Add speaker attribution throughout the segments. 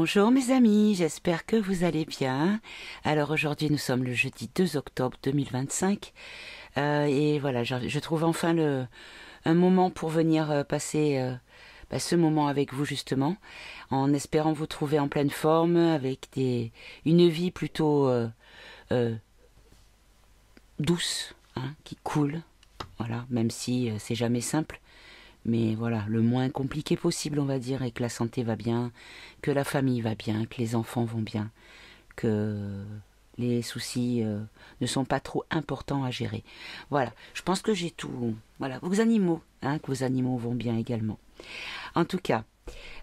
Speaker 1: Bonjour mes amis, j'espère que vous allez bien. Alors aujourd'hui nous sommes le jeudi 2 octobre 2025 et voilà, je trouve enfin un moment pour venir passer ce moment avec vous justement, en espérant vous trouver en pleine forme, avec une vie plutôt euh, douce, hein, qui coule, voilà, même si c'est jamais simple. Mais voilà, le moins compliqué possible, on va dire, et que la santé va bien, que la famille va bien, que les enfants vont bien, que les soucis ne sont pas trop importants à gérer. Voilà, je pense que j'ai tout. Voilà, vos animaux, hein, que vos animaux vont bien également. En tout cas,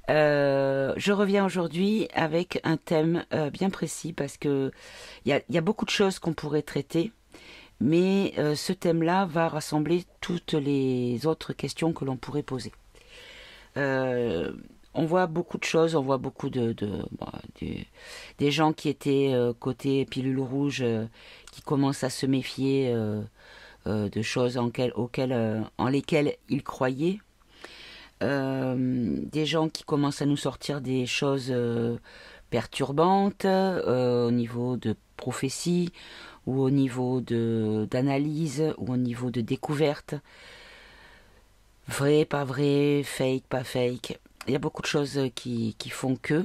Speaker 1: je reviens aujourd'hui avec un thème bien précis parce que il y a beaucoup de choses qu'on pourrait traiter. Mais ce thème-là va rassembler toutes les autres questions que l'on pourrait poser. On voit beaucoup de choses, on voit beaucoup des gens qui étaient côté pilule rouge, qui commencent à se méfier de choses en lesquelles ils croyaient. Des gens qui commencent à nous sortir des choses perturbantes au niveau de prophétie, ou au niveau d'analyse, ou au niveau de découverte. Vrai, pas vrai, fake, pas fake. Il y a beaucoup de choses qui font que.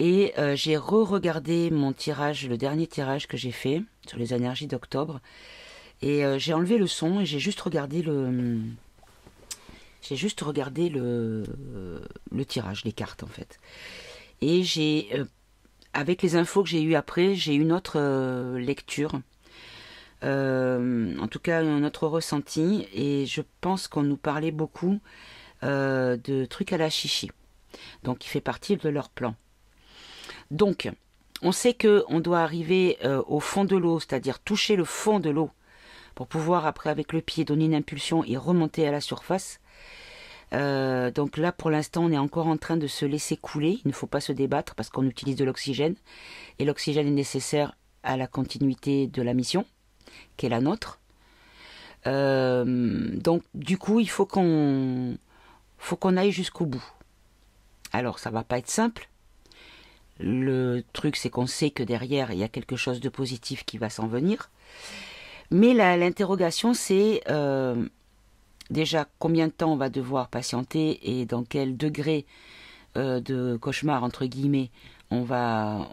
Speaker 1: Et j'ai re-regardé mon tirage, le dernier tirage que j'ai fait sur les énergies d'octobre. Et j'ai enlevé le son et j'ai juste regardé le tirage, les cartes en fait. Et avec les infos que j'ai eues après, j'ai une autre lecture, en tout cas un autre ressenti, et je pense qu'on nous parlait beaucoup de trucs à la chichi, donc il fait partie de leur plan. Donc, on sait qu'on doit arriver au fond de l'eau, c'est-à-dire toucher le fond de l'eau, pour pouvoir après avec le pied donner une impulsion et remonter à la surface. Donc là, pour l'instant, on est encore en train de se laisser couler. Il ne faut pas se débattre parce qu'on utilise de l'oxygène. Et l'oxygène est nécessaire à la continuité de la mission, qui est la nôtre. Donc, du coup, il faut qu'on aille jusqu'au bout. Alors, ça va pas être simple. Le truc, c'est qu'on sait que derrière, il y a quelque chose de positif qui va s'en venir. Mais l'interrogation, c'est... déjà, combien de temps on va devoir patienter et dans quel degré de cauchemar, entre guillemets, on va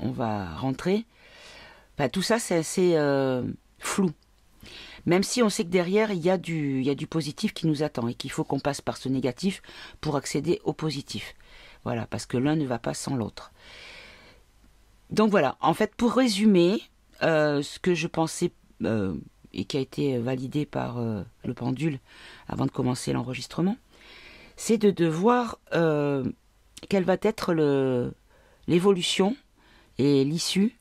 Speaker 1: rentrer. Enfin, tout ça, c'est assez flou. Même si on sait que derrière, il y a du positif qui nous attend et qu'il faut qu'on passe par ce négatif pour accéder au positif. Voilà, parce que l'un ne va pas sans l'autre. Donc voilà, en fait, pour résumer, ce que je pensais... et qui a été validé par le pendule avant de commencer l'enregistrement, c'est de voir quelle va être l'évolution et l'issue,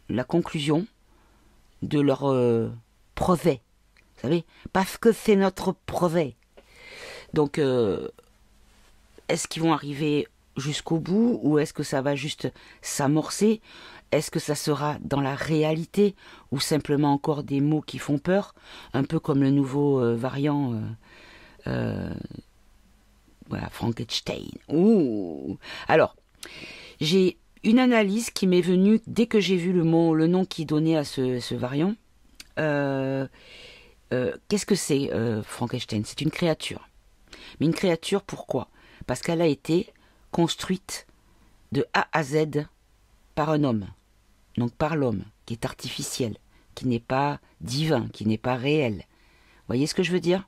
Speaker 1: la conclusion de leur projet. Vous savez, parce que c'est notre projet. Donc, est-ce qu'ils vont arriver jusqu'au bout ou est-ce que ça va juste s'amorcer? Est-ce que ça sera dans la réalité ou simplement encore des mots qui font peur, un peu comme le nouveau variant, voilà, Frankenstein. Ouh. Alors, j'ai une analyse qui m'est venue dès que j'ai vu le nom qui donnait à ce variant. Qu'est-ce que c'est Frankenstein? C'est une créature. Mais une créature, pourquoi? Parce qu'elle a été construite de A à Z par un homme. Donc par l'homme, qui est artificiel, qui n'est pas divin, qui n'est pas réel. Vous voyez ce que je veux dire?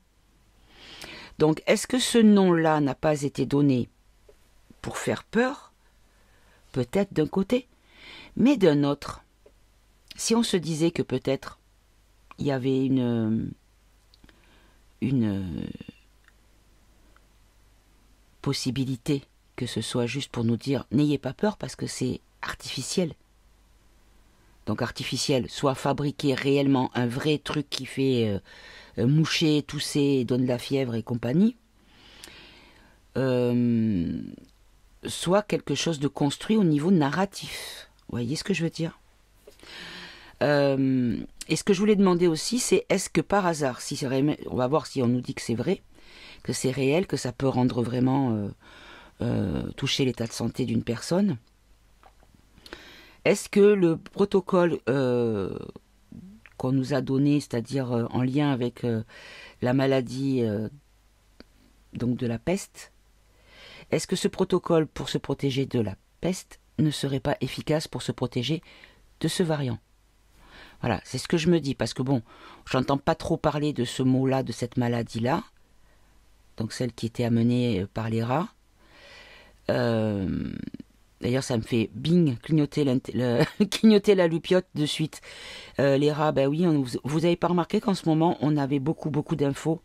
Speaker 1: Donc est-ce que ce nom-là n'a pas été donné pour faire peur? Peut-être d'un côté, mais d'un autre. Si on se disait que peut-être il y avait une possibilité que ce soit juste pour nous dire n'ayez pas peur parce que c'est artificiel. Donc artificiel, soit fabriquer réellement un vrai truc qui fait moucher, tousser, donne de la fièvre et compagnie, soit quelque chose de construit au niveau narratif. Vous voyez ce que je veux dire? Et ce que je voulais demander aussi, c'est est-ce que par hasard, on va voir si on nous dit que c'est vrai, que c'est réel, que ça peut rendre vraiment toucher l'état de santé d'une personne. Est-ce que le protocole qu'on nous a donné, c'est-à-dire en lien avec la maladie donc de la peste, est-ce que ce protocole pour se protéger de la peste ne serait pas efficace pour se protéger de ce variant? Voilà, c'est ce que je me dis, parce que bon, j'entends pas trop parler de ce mot-là, de cette maladie-là, donc celle qui était amenée par les rats. D'ailleurs, ça me fait bing, clignoter la loupiote de suite. Les rats, ben oui, vous avez pas remarqué qu'en ce moment, on avait beaucoup d'infos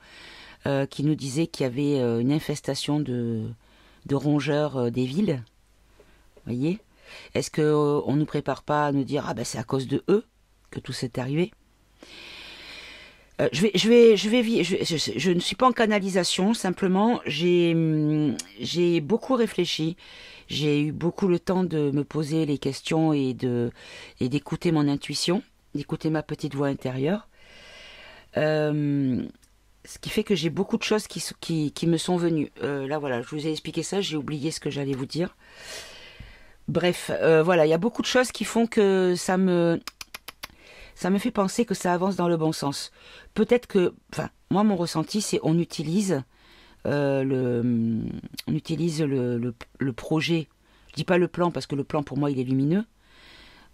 Speaker 1: qui nous disaient qu'il y avait une infestation de rongeurs des villes. Vous voyez? Est-ce qu'on ne nous prépare pas à nous dire, ah ben c'est à cause de eux que tout s'est arrivé? Je ne suis pas en canalisation, simplement j'ai beaucoup réfléchi, j'ai eu beaucoup le temps de me poser les questions et d'écouter mon intuition, d'écouter ma petite voix intérieure. Ce qui fait que j'ai beaucoup de choses qui me sont venues. Là voilà, je vous ai expliqué ça, j'ai oublié ce que j'allais vous dire. Bref, voilà, il y a beaucoup de choses qui font que ça me fait penser que ça avance dans le bon sens. Peut-être que, enfin, moi mon ressenti c'est on utilise le projet. Je dis pas le plan parce que le plan pour moi il est lumineux.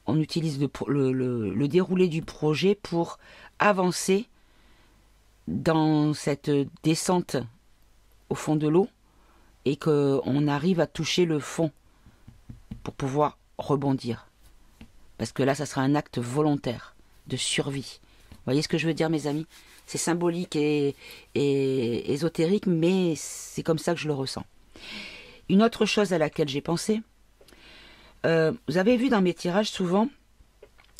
Speaker 1: On utilise le déroulé du projet pour avancer dans cette descente au fond de l'eau et qu'on arrive à toucher le fond pour pouvoir rebondir. Parce que là, ça sera un acte volontaire de survie. Vous voyez ce que je veux dire, mes amis? C'est symbolique et ésotérique, mais c'est comme ça que je le ressens. Une autre chose à laquelle j'ai pensé, vous avez vu dans mes tirages souvent,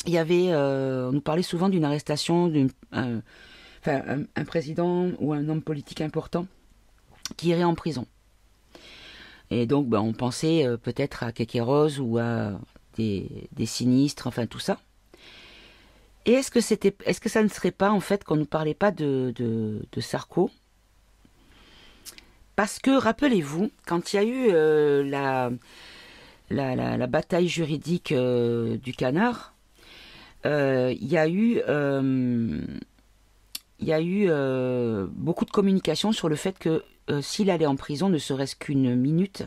Speaker 1: il y avait, on nous parlait souvent d'une arrestation d'un un président ou un homme politique important qui irait en prison. Et donc, on pensait peut-être à Kékéros ou à des sinistres, enfin tout ça. Et est-ce que ça ne serait pas en fait qu'on ne parlait pas de Sarko? Parce que rappelez-vous, quand il y a eu la bataille juridique du canard, il y a eu beaucoup de communication sur le fait que s'il allait en prison, ne serait-ce qu'une minute,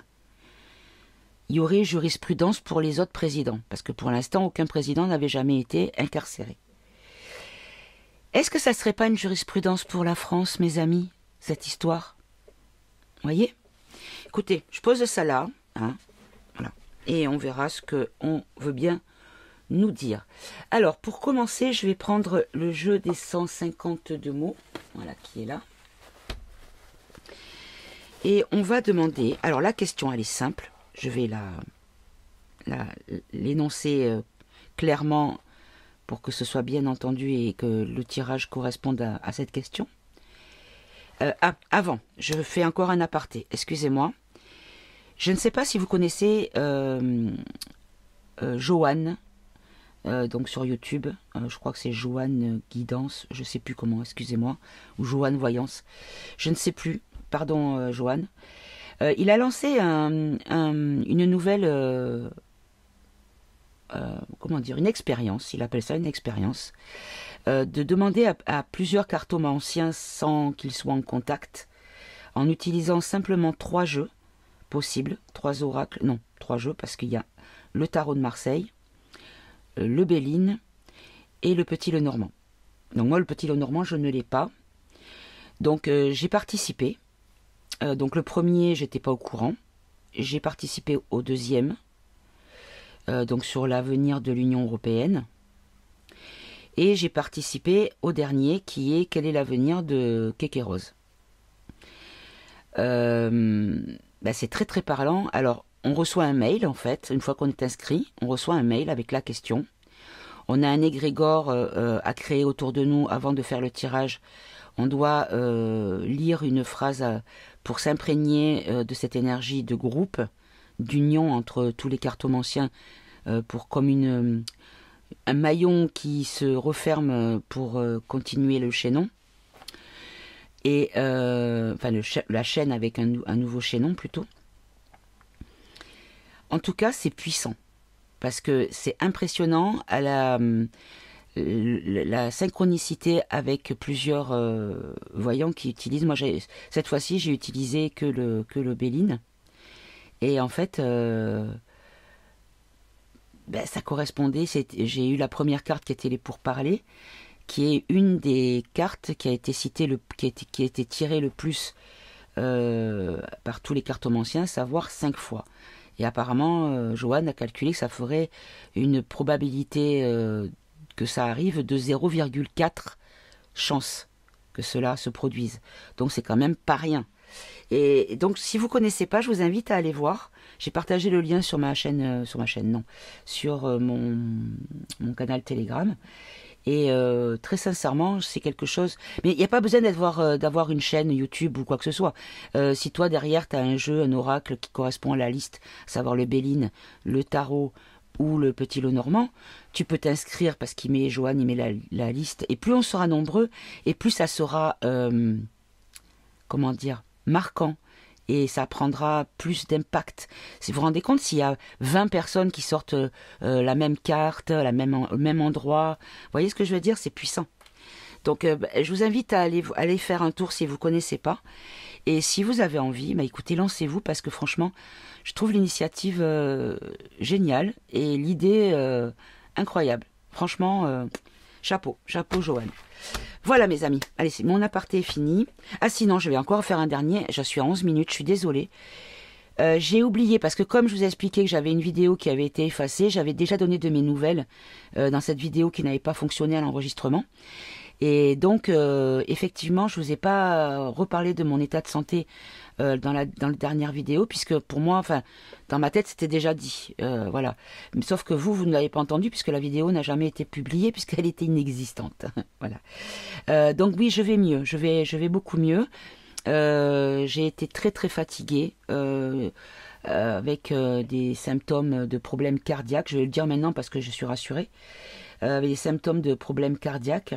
Speaker 1: il y aurait jurisprudence pour les autres présidents. Parce que pour l'instant, aucun président n'avait jamais été incarcéré. Est-ce que ça ne serait pas une jurisprudence pour la France, mes amis, cette histoire? Vous voyez? Écoutez, je pose ça là, hein, voilà, et on verra ce qu'on veut bien nous dire. Alors, pour commencer, je vais prendre le jeu des 152 mots, voilà, qui est là. Et on va demander, alors la question elle est simple, je vais l'énoncer clairement pour que ce soit bien entendu et que le tirage corresponde à cette question. Avant, je fais encore un aparté, excusez-moi. Je ne sais pas si vous connaissez Joanne, donc sur YouTube, je crois que c'est Joanne Guidance, je ne sais plus comment, excusez-moi, ou Joanne Voyance, je ne sais plus. Pardon, Joanne. Il a lancé une nouvelle, comment dire, une expérience. Il appelle ça une expérience, de demander à plusieurs cartomanciens sans qu'ils soient en contact, en utilisant simplement 3 jeux possibles, 3 oracles, non, 3 jeux parce qu'il y a le tarot de Marseille, le Béline et le Petit Lenormand. Donc moi, le Petit Lenormand, je ne l'ai pas. Donc j'ai participé. Donc le premier, j'étais pas au courant. J'ai participé au deuxième, donc sur l'avenir de l'Union européenne. Et j'ai participé au dernier, qui est quel est l'avenir de Kékéros. C'est très très parlant. Alors, on reçoit un mail en fait, une fois qu'on est inscrit, on reçoit un mail avec la question. On a un égrégore à créer autour de nous avant de faire le tirage. On doit lire une phrase pour s'imprégner de cette énergie de groupe, d'union entre tous les cartomanciens, pour comme un maillon qui se referme pour continuer le chaînon. Et la chaîne avec un nouveau chaînon plutôt. En tout cas, c'est puissant. Parce que c'est impressionnant à la synchronicité avec plusieurs voyants qui utilisent. Moi, cette fois-ci, j'ai utilisé que le Béline. Et en fait, ça correspondait. J'ai eu la première carte qui était les pourparlers, qui est une des cartes qui a été citée, qui a été tirée le plus par tous les cartomanciens, à savoir 5 fois. Et apparemment, Johan a calculé que ça ferait une probabilité que ça arrive de 0,4 chance que cela se produise. Donc c'est quand même pas rien. Et donc si vous connaissez pas, je vous invite à aller voir. J'ai partagé le lien sur ma chaîne, non, sur mon canal Telegram. Et très sincèrement, c'est quelque chose... Mais il n'y a pas besoin d'avoir une chaîne YouTube ou quoi que ce soit. Si toi, derrière, tu as un jeu, un oracle qui correspond à la liste, à savoir le Béline, le tarot ou le petit Lenormand, tu peux t'inscrire parce Johan, il met la liste. Et plus on sera nombreux, et plus ça sera, comment dire, marquant. Et ça prendra plus d'impact. Si vous vous rendez compte, s'il y a 20 personnes qui sortent la même carte, au même endroit, vous voyez ce que je veux dire? C'est puissant. Donc je vous invite à aller faire un tour si vous ne connaissez pas. Et si vous avez envie, écoutez, lancez-vous parce que franchement, je trouve l'initiative géniale et l'idée incroyable. Franchement, chapeau Johan. Voilà mes amis, allez, mon aparté est fini. Ah sinon, je vais encore faire un dernier, je suis à 11 minutes, je suis désolée. J'ai oublié, parce que comme je vous ai expliqué que j'avais une vidéo qui avait été effacée, j'avais déjà donné de mes nouvelles dans cette vidéo qui n'avait pas fonctionné à l'enregistrement. Et donc, effectivement, je ne vous ai pas reparlé de mon état de santé dans la dernière vidéo, puisque pour moi, enfin, dans ma tête, c'était déjà dit. Voilà. Sauf que vous ne l'avez pas entendu, puisque la vidéo n'a jamais été publiée, puisqu'elle était inexistante. Voilà. Donc oui, je vais mieux. Je vais beaucoup mieux. J'ai été très très fatiguée. Avec des symptômes de problèmes cardiaques. Je vais le dire maintenant parce que je suis rassurée. Avec des symptômes de problèmes cardiaques.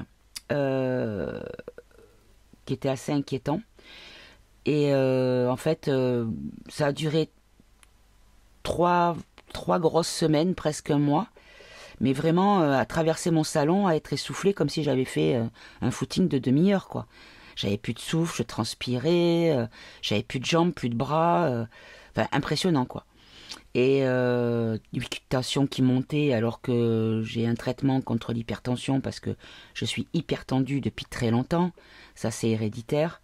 Speaker 1: Qui était assez inquiétant. Et en fait, ça a duré trois grosses semaines, presque un mois. Mais vraiment, à traverser mon salon, à être essoufflé comme si j'avais fait un footing de demi-heure, quoi. J'avais plus de souffle, je transpirais, j'avais plus de jambes, plus de bras. Enfin, impressionnant, quoi. Et une tension qui montait alors que j'ai un traitement contre l'hypertension parce que je suis hypertendue depuis très longtemps. Ça, c'est héréditaire.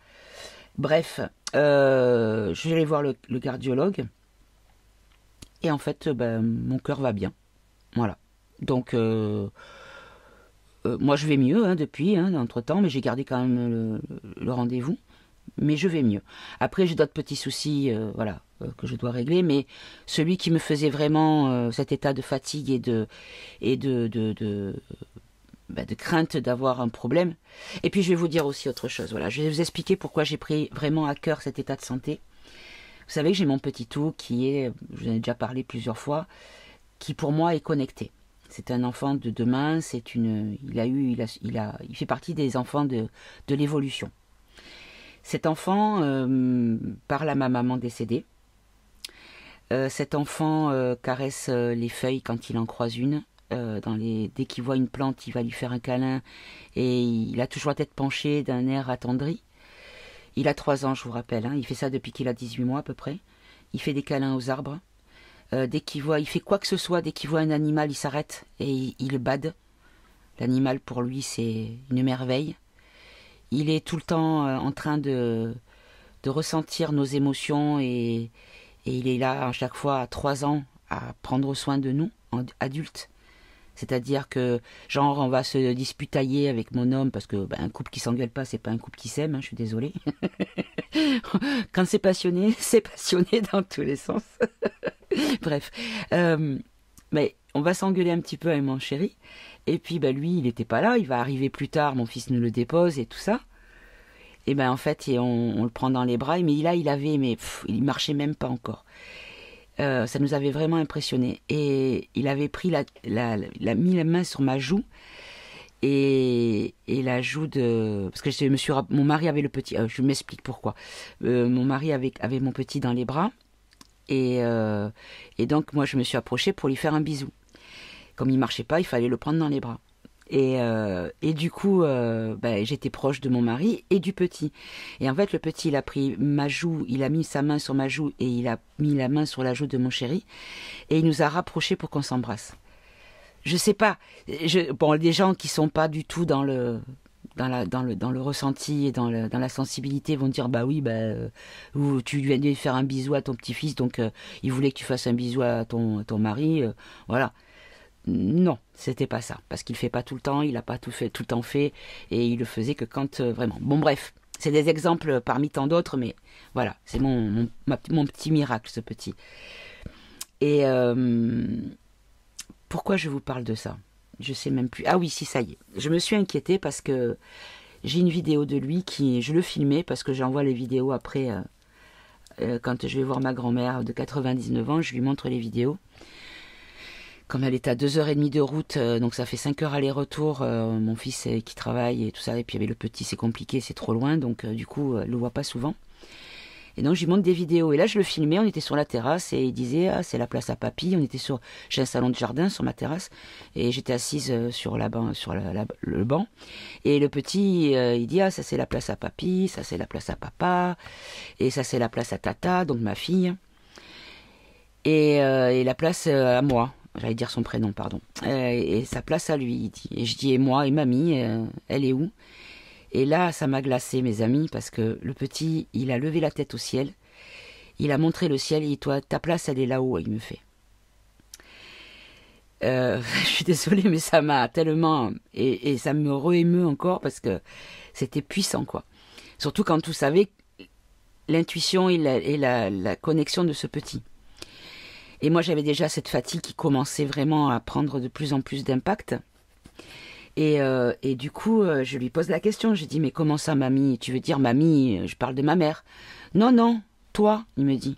Speaker 1: Bref, je vais aller voir le cardiologue. Et en fait, mon cœur va bien. Voilà. Donc, moi, je vais mieux depuis, entre-temps, mais j'ai gardé quand même le rendez-vous. Mais je vais mieux. Après, j'ai d'autres petits soucis, voilà, que je dois régler, mais celui qui me faisait vraiment cet état de fatigue et de crainte d'avoir un problème. Et puis, je vais vous dire aussi autre chose. Voilà, je vais vous expliquer pourquoi j'ai pris vraiment à cœur cet état de santé. Vous savez que j'ai mon petit tout qui est, je vous en ai déjà parlé plusieurs fois, qui pour moi est connecté. C'est un enfant de demain. Il fait partie des enfants de l'évolution. Cet enfant parle à ma maman décédée. Cet enfant caresse les feuilles quand il en croise une. Dès qu'il voit une plante, il va lui faire un câlin. Et il a toujours la tête penchée d'un air attendri. Il a 3 ans, je vous rappelle. Il fait ça depuis qu'il a 18 mois à peu près. Il fait des câlins aux arbres. Il fait quoi que ce soit. Dès qu'il voit un animal, il s'arrête et il le bade. L'animal, pour lui, c'est une merveille. Il est tout le temps en train de ressentir nos émotions et il est là à chaque fois à 3 ans à prendre soin de nous, adultes. C'est-à-dire que, genre, on va se disputailler avec mon homme parce que un couple qui s'engueule pas, c'est pas un couple qui s'aime, je suis désolée. Quand c'est passionné dans tous les sens. Bref. Mais on va s'engueuler un petit peu avec mon chéri. Et puis lui, il n'était pas là, il va arriver plus tard, mon fils nous le dépose et tout ça. Et en fait, on le prend dans les bras, mais il marchait même pas encore. Ça nous avait vraiment impressionnés. Et il avait mis la main sur ma joue et la joue de... Parce que mon mari avait le petit... je m'explique pourquoi. Mon mari avait mon petit dans les bras Et donc, moi, je me suis approchée pour lui faire un bisou. Comme il marchait pas, il fallait le prendre dans les bras. Et du coup, j'étais proche de mon mari et du petit. Et en fait, le petit, il a pris ma joue, il a mis sa main sur ma joue et il a mis la main sur la joue de mon chéri. Et il nous a rapprochés pour qu'on s'embrasse. Je sais pas. Bon, des gens qui sont pas du tout dans le ressenti et dans la sensibilité vont dire bah oui, ou tu viens de faire un bisou à ton petit-fils, donc il voulait que tu fasses un bisou à ton mari. Voilà. Non, c'était pas ça, parce qu'il fait pas tout le temps, il a pas tout le temps fait, et il le faisait que quand vraiment. Bon bref, c'est des exemples parmi tant d'autres, mais voilà, c'est mon petit miracle, ce petit. Et pourquoi je vous parle de ça? Je sais même plus. Ah oui, si, ça y est. Je me suis inquiétée parce que j'ai une vidéo de lui je le filmais parce que j'envoie les vidéos après quand je vais voir ma grand-mère de 99 ans, je lui montre les vidéos. Comme elle est à 2h30 de route, donc ça fait 5 heures aller-retour, mon fils qui travaille et tout ça, et puis avec le petit c'est compliqué, c'est trop loin, donc du coup elle le voit pas souvent. Et donc je lui montre des vidéos, et là je le filmais, on était sur la terrasse, et il disait ah c'est la place à papy, j'ai un salon de jardin sur ma terrasse, et j'étais assise sur le banc, et le petit il dit ah ça c'est la place à papy, ça c'est la place à papa, et ça c'est la place à tata, donc ma fille, et la place à moi. J'allais dire son prénom, pardon. Et sa place à lui, il dit. Et je dis, et moi, et mamie, elle est où? Et là, ça m'a glacé, mes amis, parce que le petit, il a levé la tête au ciel. Il a montré le ciel, et toi, ta place, elle est là-haut, il me fait. Je suis désolée, mais ça m'a tellement... Et ça me réémeut encore, parce que c'était puissant, quoi. Surtout quand vous savez l'intuition et la connexion de ce petit. Et moi, j'avais déjà cette fatigue qui commençait vraiment à prendre de plus en plus d'impact. Et du coup, je lui pose la question. Je dis, mais comment ça, mamie? Tu veux dire, mamie, je parle de ma mère. Non, non, toi, il me dit.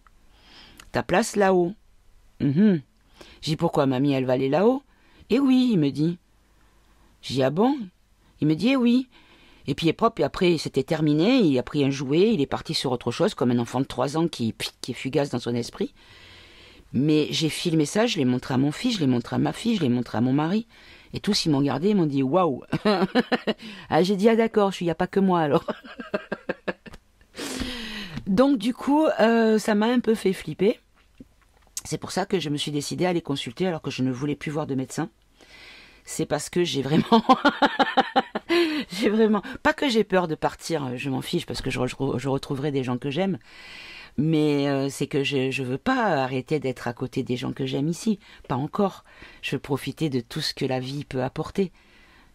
Speaker 1: Ta place là-haut. Je dis, pourquoi, mamie, elle va aller là-haut? Eh oui, il me dit. Je dis, ah bon? Il me dit, eh oui. Et puis, et après, c'était terminé. Il a pris un jouet. Il est parti sur autre chose, comme un enfant de 3 ans qui est fugace dans son esprit. Mais j'ai filmé ça, je l'ai montré à mon fils, je l'ai montré à ma fille, je l'ai montré à mon mari. Et tous, ils m'ont regardé, ils m'ont dit « Waouh !» Ah, j'ai dit « Ah d'accord, il n'y a pas que moi alors. » Donc du coup, ça m'a un peu fait flipper. C'est pour ça que je me suis décidée à aller consulter alors que je ne voulais plus voir de médecin. C'est parce que j'ai vraiment... Pas que j'ai peur de partir, je m'en fiche parce que je retrouverai des gens que j'aime. Mais c'est que je veux pas arrêter d'être à côté des gens que j'aime ici. Pas encore. Je veux profiter de tout ce que la vie peut apporter.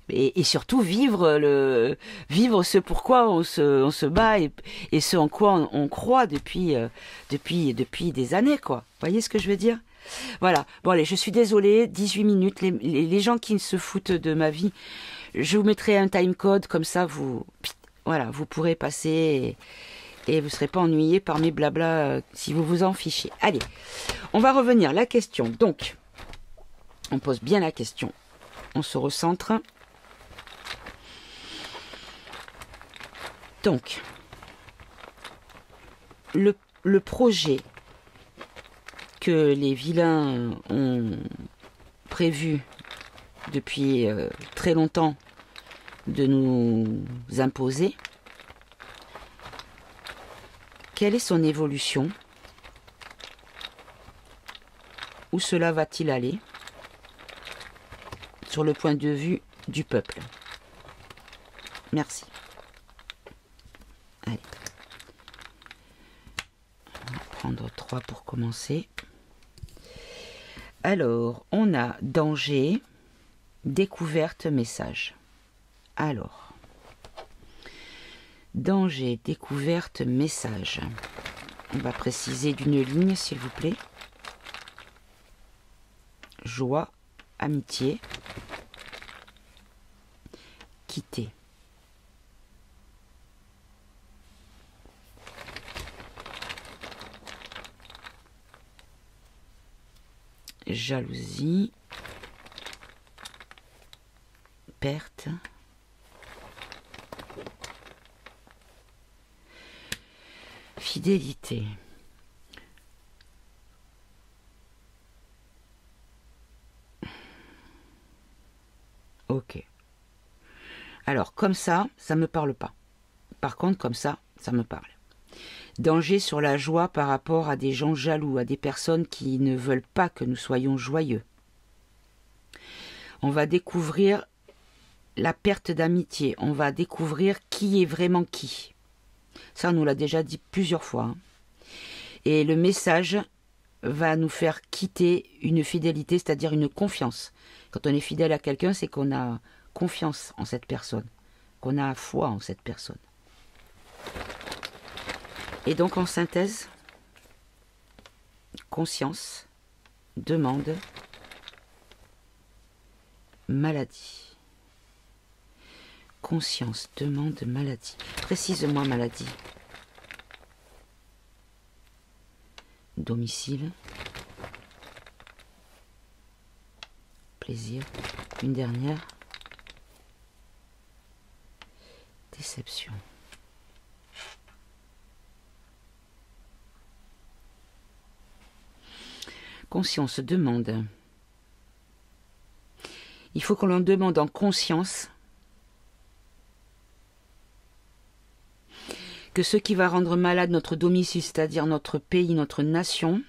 Speaker 1: Et surtout vivre ce pourquoi on se bat et ce en quoi on croit depuis des années, quoi. Vous voyez ce que je veux dire? Voilà. Bon allez, je suis désolée, 18 minutes. Les gens qui se foutent de ma vie, je vous mettrai un timecode, comme ça vous pourrez passer et vous ne serez pas ennuyé par mes blabla si vous vous en fichez. Allez, on va revenir. La question, donc, on pose bien la question. On se recentre. Donc, le projet que les vilains ont prévu depuis très longtemps de nous imposer, quelle est son évolution? Où cela va-t-il aller sur le point de vue du peuple? Merci. Allez. On va prendre 3 pour commencer. Alors, on a danger, découverte, message. Alors, danger, découverte, message. On va préciser d'une ligne, s'il vous plaît. Joie, amitié, quitter. Jalousie, perte, fidélité. Ok. Alors, comme ça me parle pas. Par contre, comme ça me parle. Danger sur la joie par rapport à des gens jaloux, à des personnes qui ne veulent pas que nous soyons joyeux. On va découvrir la perte d'amitié. On va découvrir qui est vraiment qui. Ça, on nous l'a déjà dit plusieurs fois. Hein. Et le message va nous faire quitter une fidélité, c'est-à-dire une confiance. Quand on est fidèle à quelqu'un, c'est qu'on a confiance en cette personne, qu'on a foi en cette personne. Et donc en synthèse, conscience, demande, maladie. Conscience, demande, maladie. Précise-moi maladie. Domicile. Plaisir. Une dernière. Déception. Conscience, demande. Il faut qu'on l'en demande en conscience que ce qui va rendre malade notre domicile, c'est-à-dire notre pays, notre nation,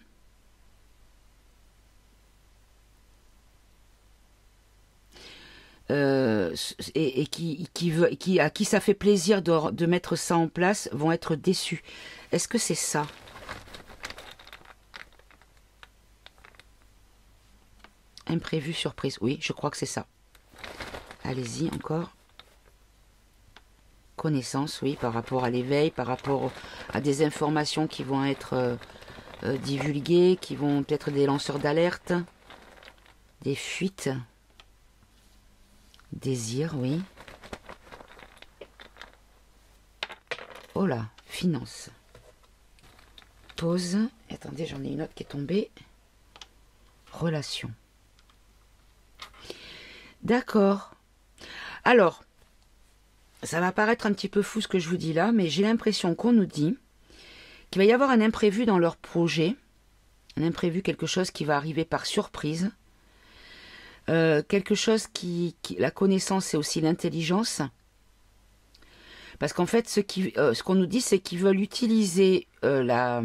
Speaker 1: et à qui ça fait plaisir de mettre ça en place, vont être déçus. Est-ce que c'est ça ? Imprévu, surprise. Oui, je crois que c'est ça. Allez-y, encore. Connaissance, oui, par rapport à l'éveil, par rapport à des informations qui vont être divulguées, qui vont être des lanceurs d'alerte, des fuites. Désir, oui. Oh là, finance. Pause. Attendez, j'en ai une autre qui est tombée. Relation. D'accord. Alors, ça va paraître un petit peu fou ce que je vous dis là, mais j'ai l'impression qu'on nous dit qu'il va y avoir un imprévu dans leur projet. Un imprévu, quelque chose qui va arriver par surprise. Quelque chose la connaissance et aussi l'intelligence. Parce qu'en fait, ce qu'on nous dit, c'est qu'ils veulent utiliser la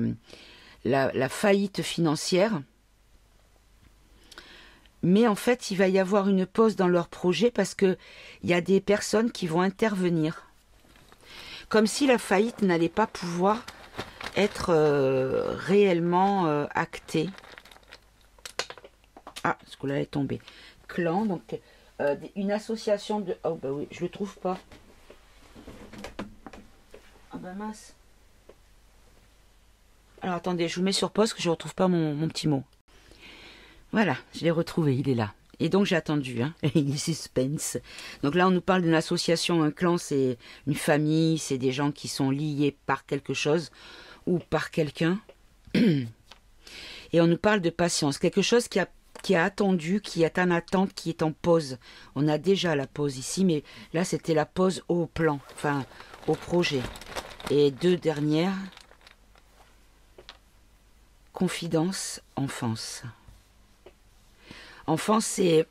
Speaker 1: faillite financière. Mais en fait, il va y avoir une pause dans leur projet parce qu'il y a des personnes qui vont intervenir. Comme si la faillite n'allait pas pouvoir être réellement actée. Ah, ce coup-là est tombé. Clan, donc une association de... Oh bah oui, je le trouve pas. Ah bah mince. Alors attendez, je vous mets sur pause que je ne retrouve pas mon petit mot. Voilà, je l'ai retrouvé, il est là. Et donc j'ai attendu, hein, il suspense. Donc là on nous parle d'une association, un clan, c'est une famille, c'est des gens qui sont liés par quelque chose ou par quelqu'un. Et on nous parle de patience, quelque chose qui a attendu, qui est en attente, qui est en pause. On a déjà la pause ici, mais là c'était la pause au plan, enfin au projet. Et deux dernières, confidence, enfance. Enfance, c'est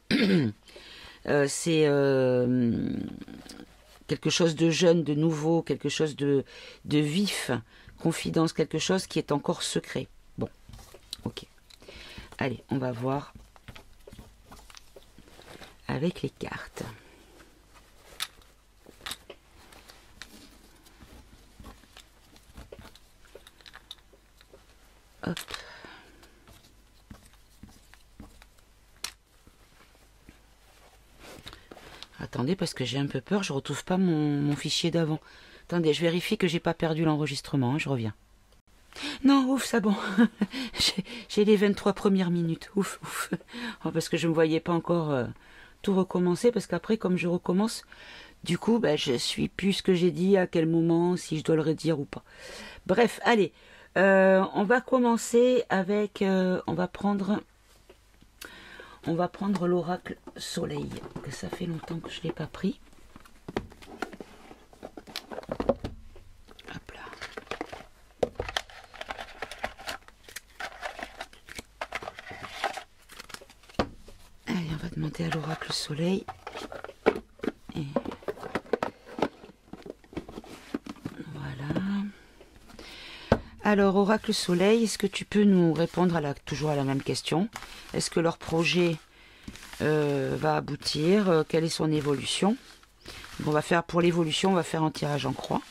Speaker 1: quelque chose de jeune, de nouveau, quelque chose de vif. Confidence, quelque chose qui est encore secret. Bon, ok. Allez, on va voir avec les cartes. Hop. Attendez, parce que j'ai un peu peur, je retrouve pas mon fichier d'avant. Attendez, je vérifie que j'ai pas perdu l'enregistrement, hein, je reviens. Non, ouf, ça bon. J'ai les 23 premières minutes, ouf, ouf. Oh, parce que je ne me voyais pas encore tout recommencer, parce qu'après, comme je recommence, du coup, ben, je suis plus ce que j'ai dit, à quel moment, si je dois le redire ou pas. Bref, allez, on va commencer avec... on va prendre l'oracle soleil, que ça fait longtemps que je ne l'ai pas pris. Hop là. Allez, on va demander à l'oracle soleil. Alors, Oracle Soleil, est-ce que tu peux nous répondre toujours à la même question? Est-ce que leur projet va aboutir? Quelle est son évolution? Donc, on va faire, pour l'évolution, on va faire un tirage en croix.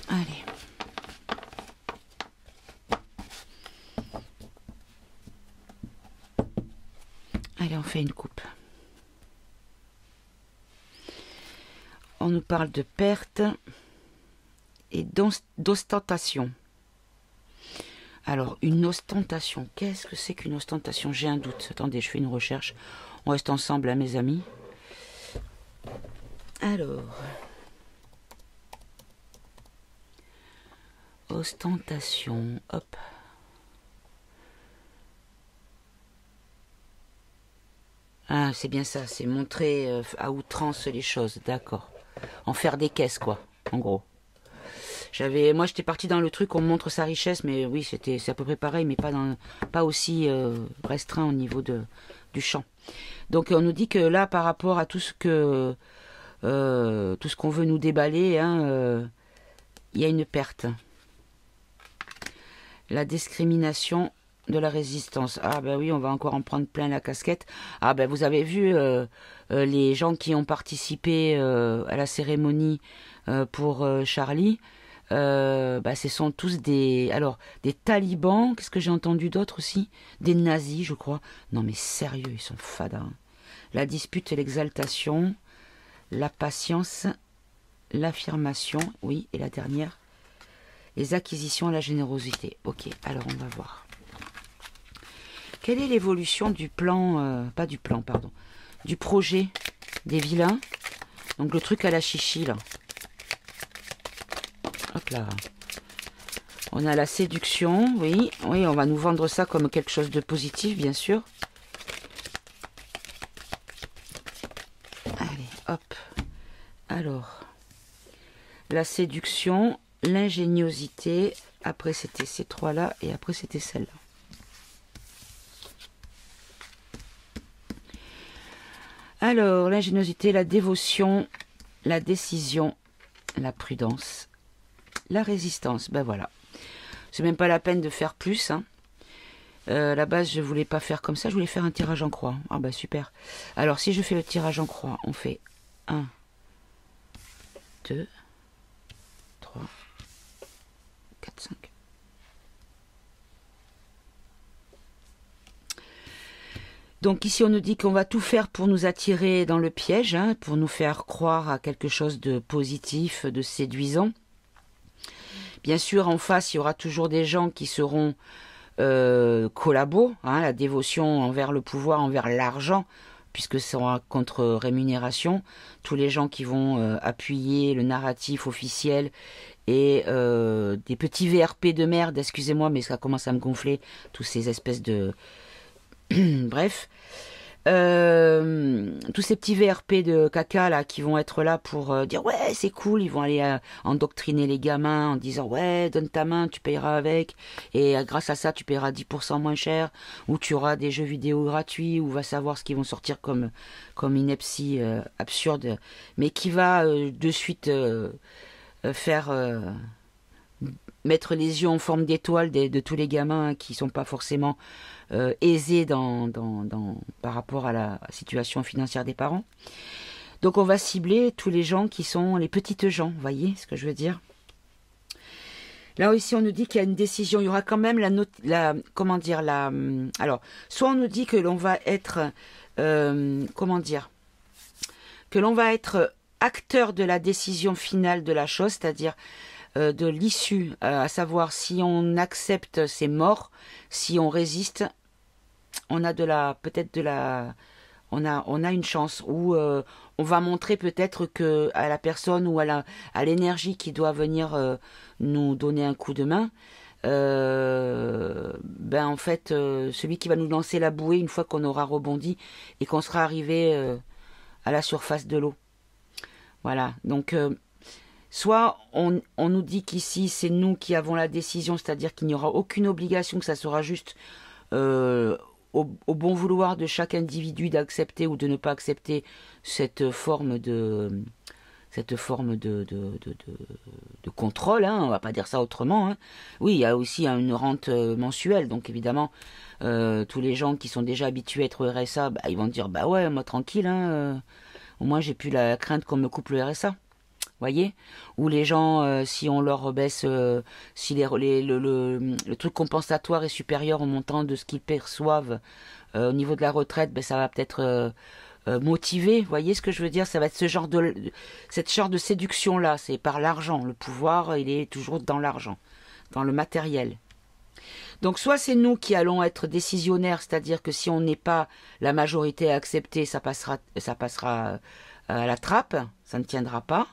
Speaker 1: Allez. Allez, on fait une coupe. On nous parle de perte et d'ostentation. Alors, une ostentation. Qu'est-ce que c'est qu'une ostentation? J'ai un doute. Attendez, je fais une recherche. On reste ensemble, hein, mes amis. Alors. Ostentation. Hop. Ah, c'est bien ça. C'est montrer à outrance les choses. D'accord. En faire des caisses, quoi. En gros. Moi, j'étais parti dans le truc, on montre sa richesse, mais oui, c'est à peu près pareil, mais pas aussi restreint au niveau du champ. Donc, on nous dit que là, par rapport à tout ce qu'on veut nous déballer, hein, il y a une perte. La discrimination de la résistance. Ah ben oui, on va encore en prendre plein la casquette. Ah ben vous avez vu les gens qui ont participé à la cérémonie pour Charlie. Ce sont tous des talibans. Qu'est-ce que j'ai entendu d'autre aussi? Des nazis, je crois. Non mais sérieux, ils sont fadas. Hein. La dispute et l'exaltation, la patience, l'affirmation, oui, et la dernière, les acquisitions et la générosité. Ok, alors on va voir. Quelle est l'évolution du plan, du projet des vilains? Donc le truc à la chichi là. Hop là. On a la séduction, oui, on va nous vendre ça comme quelque chose de positif, bien sûr. Allez, hop. Alors, la séduction, l'ingéniosité, après c'était ces trois-là, et après c'était celle-là. Alors, l'ingéniosité, la dévotion, la décision, la prudence, la résistance. Ben voilà. C'est même pas la peine de faire plus. Hein. À la base, je voulais pas faire comme ça. Je voulais faire un tirage en croix. Ah bah super. Alors, si je fais le tirage en croix, on fait 1, 2, 3, 4, 5. Donc ici, on nous dit qu'on va tout faire pour nous attirer dans le piège, hein, pour nous faire croire à quelque chose de positif, de séduisant. Bien sûr, en face, il y aura toujours des gens qui seront collabos, hein, la dévotion envers le pouvoir, envers l'argent, puisque c'est contre rémunération. Tous les gens qui vont appuyer le narratif officiel et des petits VRP de merde, excusez-moi, mais ça commence à me gonfler, tous ces espèces de... Bref, tous ces petits VRP de caca là qui vont être là pour dire ouais c'est cool, ils vont aller endoctriner les gamins en disant ouais donne ta main tu payeras avec et grâce à ça tu payeras 10% moins cher ou tu auras des jeux vidéo gratuits ou va savoir ce qu'ils vont sortir comme ineptie absurde mais qui va de suite faire mettre les yeux en forme d'étoile de tous les gamins qui sont pas forcément aisés par rapport à la situation financière des parents. Donc on va cibler tous les gens qui sont les petites gens, vous voyez ce que je veux dire? Là aussi on nous dit qu'il y a une décision, il y aura quand même alors, soit on nous dit que l'on va être, que l'on va être acteur de la décision finale de la chose, c'est-à-dire de l'issue, à savoir si on accepte c'est mort, si on résiste, on a une chance ou on va montrer peut-être que à la personne ou à l'énergie qui doit venir nous donner un coup de main, en fait celui qui va nous lancer la bouée une fois qu'on aura rebondi et qu'on sera arrivé à la surface de l'eau. Voilà, donc soit on nous dit qu'ici c'est nous qui avons la décision, c'est-à-dire qu'il n'y aura aucune obligation, que ça sera juste au bon vouloir de chaque individu d'accepter ou de ne pas accepter cette forme de contrôle, hein, on va pas dire ça autrement. Hein. Oui, il y a aussi une rente mensuelle, donc évidemment, tous les gens qui sont déjà habitués à être au RSA, bah, ils vont dire, bah ouais, moi tranquille, hein, au moins j'ai plus la crainte qu'on me coupe le RSA. Voyez, ou les gens, si on leur baisse, si le truc compensatoire est supérieur au montant de ce qu'ils perçoivent au niveau de la retraite, ben ça va peut-être motiver. Voyez ce que je veux dire? Ça va être cette genre de séduction là. C'est par l'argent. Le pouvoir, il est toujours dans l'argent, dans le matériel. Donc soit c'est nous qui allons être décisionnaires, c'est-à-dire que si on n'est pas la majorité à accepter, ça passera à la trappe, ça ne tiendra pas.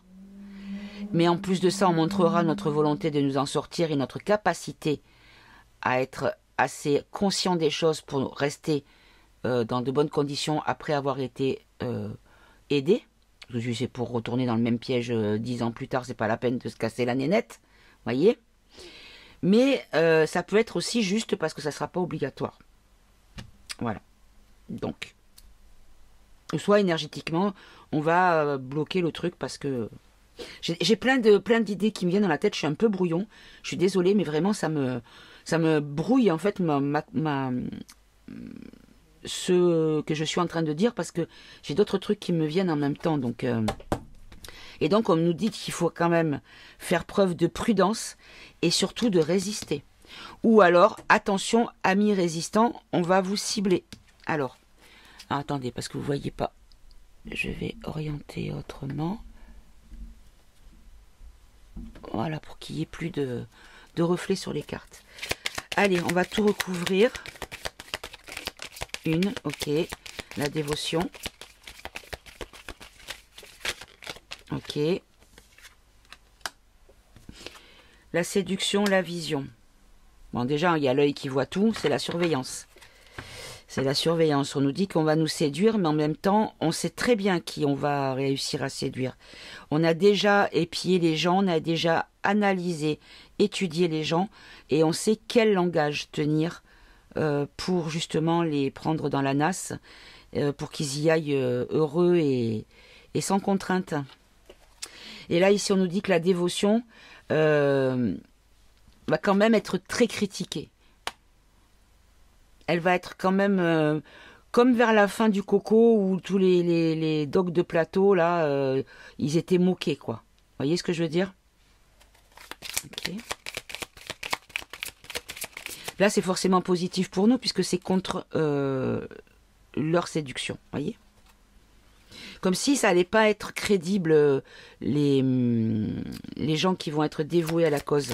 Speaker 1: Mais en plus de ça, on montrera notre volonté de nous en sortir et notre capacité à être assez conscient des choses pour rester dans de bonnes conditions après avoir été aidé. C'est pour retourner dans le même piège 10 ans plus tard, c'est pas la peine de se casser la nénette, voyez. Mais ça peut être aussi juste parce que ça ne sera pas obligatoire. Voilà. Donc, soit énergétiquement, on va bloquer le truc parce que j'ai plein d'idées qui me viennent dans la tête. Je suis un peu brouillon. Je suis désolée, mais vraiment ça me brouille en fait ce que je suis en train de dire parce que j'ai d'autres trucs qui me viennent en même temps. Donc et donc on nous dit qu'il faut quand même faire preuve de prudence et surtout de résister. Ou alors attention, amis résistants, on va vous cibler. Alors attendez parce que vous voyez pas. Je vais orienter autrement. Voilà, pour qu'il n'y ait plus de reflets sur les cartes. Allez, on va tout recouvrir. Une, ok. La dévotion. Ok. La séduction, la vision. Bon, déjà, il y a l'œil qui voit tout, c'est la surveillance. C'est la surveillance. On nous dit qu'on va nous séduire, mais en même temps, on sait très bien qui on va réussir à séduire. On a déjà épié les gens, on a déjà analysé, étudié les gens, et on sait quel langage tenir pour justement les prendre dans la nasse, pour qu'ils y aillent heureux et sans contrainte. Et là, ici, on nous dit que la dévotion va quand même être très critiquée. Elle va être quand même comme vers la fin du Coco où tous les dogs de plateau là, ils étaient moqués quoi. Vous voyez ce que je veux dire? Okay. Là c'est forcément positif pour nous puisque c'est contre leur séduction. Voyez? Comme si ça allait pas être crédible les gens qui vont être dévoués à la cause.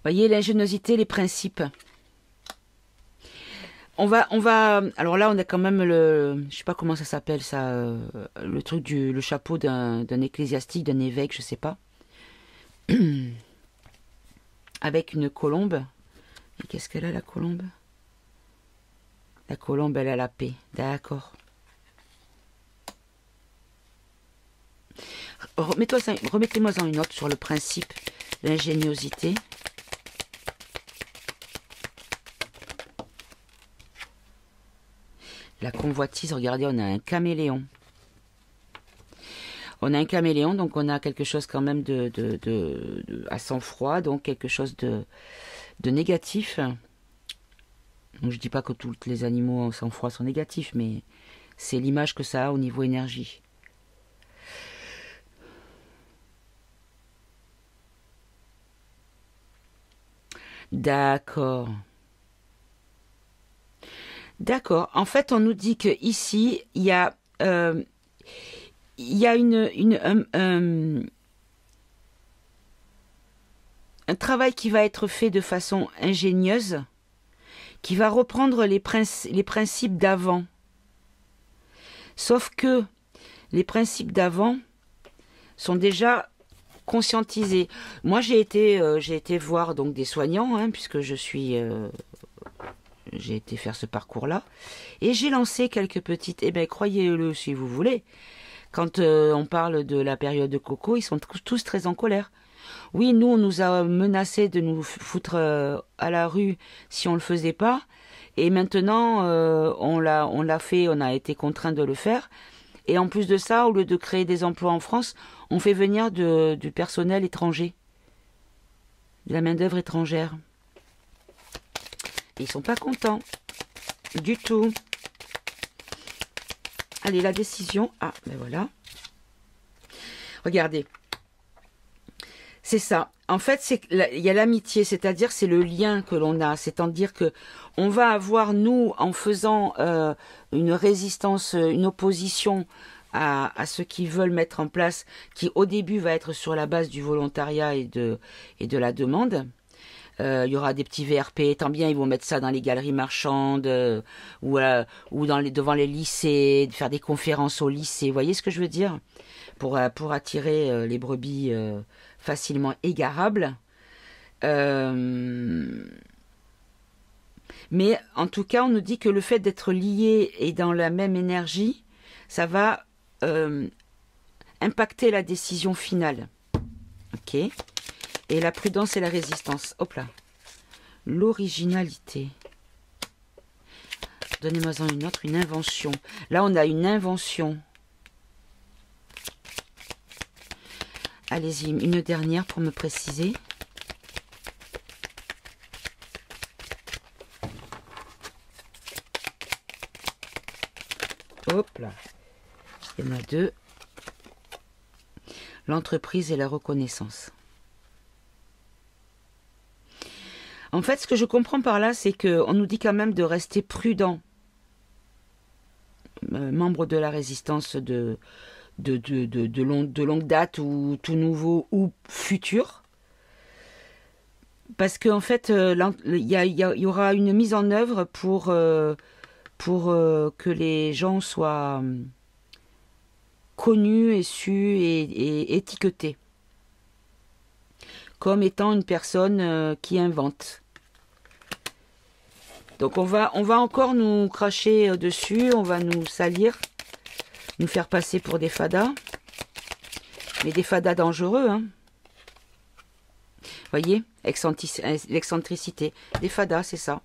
Speaker 1: Voyez, l'ingéniosité, les principes. On va, alors là, on a quand même je sais pas comment ça s'appelle ça, le truc le chapeau d'un ecclésiastique, d'un évêque, je sais pas, avec une colombe. Et qu'est-ce qu'elle a la colombe? La colombe, elle a la paix. D'accord. Remettez-moi en une note sur le principe, l'ingéniosité. La convoitise, regardez, on a un caméléon. On a un caméléon, donc on a quelque chose quand même à sang-froid, donc quelque chose de négatif. Donc je dis pas que tous les animaux en sang-froid sont négatifs, mais c'est l'image que ça a au niveau énergie. D'accord. D'accord. En fait, on nous dit que ici, il y a un travail qui va être fait de façon ingénieuse, qui va reprendre les principes d'avant. Sauf que les principes d'avant sont déjà conscientisés. Moi, j'ai été voir donc des soignants, hein, puisque je suis j'ai été faire ce parcours-là. Et j'ai lancé quelques petites... Eh bien, croyez-le si vous voulez, quand on parle de la période de Coco, ils sont tous très en colère. Oui, nous, on nous a menacé de nous foutre à la rue si on le faisait pas. Et maintenant, on l'a fait, on a été contraint de le faire. Et en plus de ça, au lieu de créer des emplois en France, on fait venir du personnel étranger, de la main-d'œuvre étrangère. Et ils sont pas contents du tout. Allez, la décision. Ah, ben voilà. Regardez. C'est ça. En fait, il y a l'amitié, c'est-à-dire c'est le lien que l'on a. C'est-à-dire que on va avoir, nous, en faisant une résistance, une opposition à ceux qui veulent mettre en place, qui au début va être sur la base du volontariat et de la demande. Il y aura des petits VRP, tant bien ils vont mettre ça dans les galeries marchandes ou devant les lycées, faire des conférences au lycée. Vous voyez ce que je veux dire? Pour attirer les brebis facilement égarables. Mais en tout cas, on nous dit que le fait d'être lié et dans la même énergie, ça va impacter la décision finale. Ok? Et la prudence et la résistance. Hop là. L'originalité. Donnez-moi-en une autre, une invention. Là, on a une invention. Allez-y, une dernière pour me préciser. Hop là. Il y en a deux. L'entreprise et la reconnaissance. En fait, ce que je comprends par là, c'est qu'on nous dit quand même de rester prudent. Membre de la résistance de longue date ou tout nouveau ou futur. Parce qu'en fait, il y aura une mise en œuvre pour que les gens soient connus et sus et étiquetés comme étant une personne qui invente. Donc on va encore nous cracher dessus, on va nous salir, nous faire passer pour des fadas, mais des fadas dangereux, hein. Voyez, l'excentricité, des fadas, c'est ça.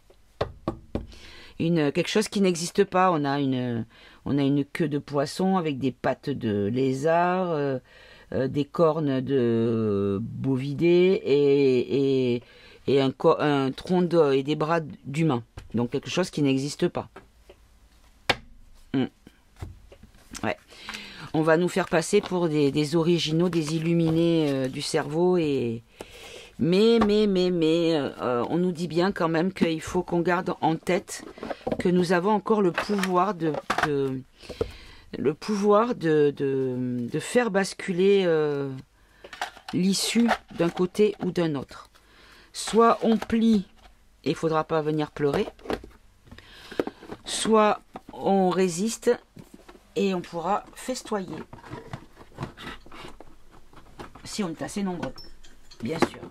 Speaker 1: Quelque chose qui n'existe pas. On a une queue de poisson avec des pattes de lézard, des cornes de bovidés et un tronc et des bras d'humain. Donc quelque chose qui n'existe pas. Ouais. On va nous faire passer pour des originaux, des illuminés du cerveau mais on nous dit bien quand même qu'il faut qu'on garde en tête que nous avons encore le pouvoir de faire basculer l'issue d'un côté ou d'un autre. Soit on plie et il ne faudra pas venir pleurer, soit on résiste et on pourra festoyer. Si on est assez nombreux, bien sûr.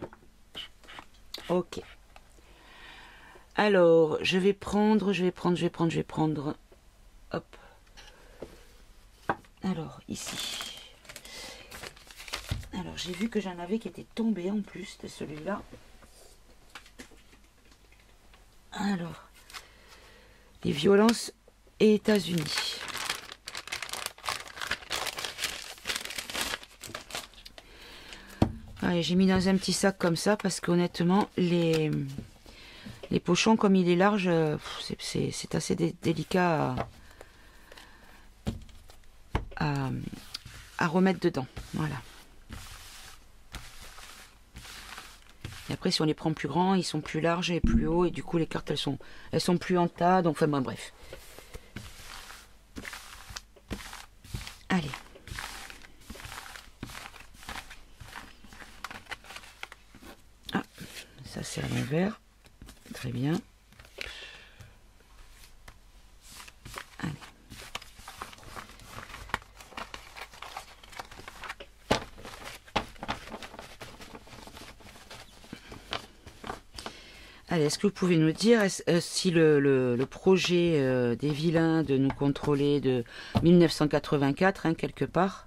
Speaker 1: Ok. Alors, je vais prendre. Hop. Alors, ici. Alors, j'ai vu que j'en avais qui étaient tombés en plus de celui-là. Alors, les violences et États-Unis. Allez, j'ai mis dans un petit sac comme ça parce qu'honnêtement, les pochons, comme il est large, c'est assez délicat à remettre dedans. Voilà. Et après, si on les prend plus grands, ils sont plus larges et plus hauts. Et du coup, les cartes, elles sont plus en tas. Donc, enfin, bon, bref. Allez. Ah, ça c'est à l'envers. Très bien. Allez. Allez, est-ce que vous pouvez nous dire si le projet des vilains de nous contrôler de 1984, hein, quelque part,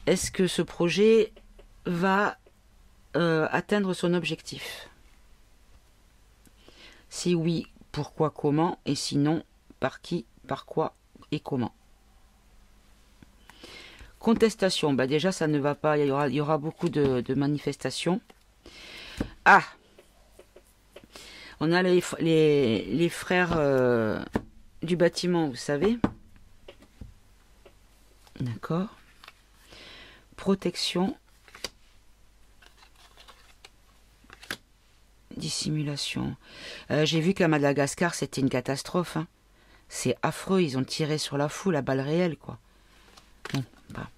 Speaker 1: est-ce que ce projet va atteindre son objectif? Si oui, pourquoi, comment? Et sinon, par qui, par quoi et comment? Contestation, bah déjà ça ne va pas, il y aura beaucoup de manifestations. Ah! On a les frères du bâtiment, vous savez. D'accord. Protection. Dissimulation. J'ai vu qu'à Madagascar, c'était une catastrophe. Hein. C'est affreux, ils ont tiré sur la foule à balles réelles, quoi. Bon, bah.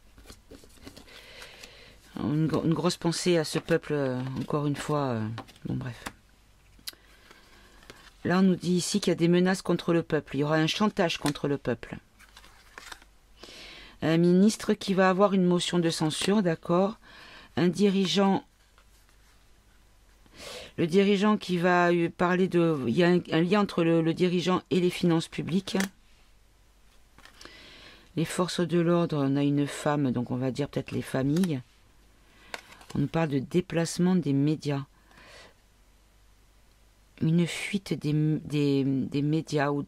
Speaker 1: Une grosse pensée à ce peuple, encore une fois. Bon, bref. Là, on nous dit ici qu'il y a des menaces contre le peuple. Il y aura un chantage contre le peuple. Un ministre qui va avoir une motion de censure, d'accord. Un dirigeant... Le dirigeant qui va parler de... Il y a un lien entre le dirigeant et les finances publiques. Les forces de l'ordre, on a une femme, donc on va dire peut-être les familles. On nous parle de déplacement des médias. Une fuite des médias ou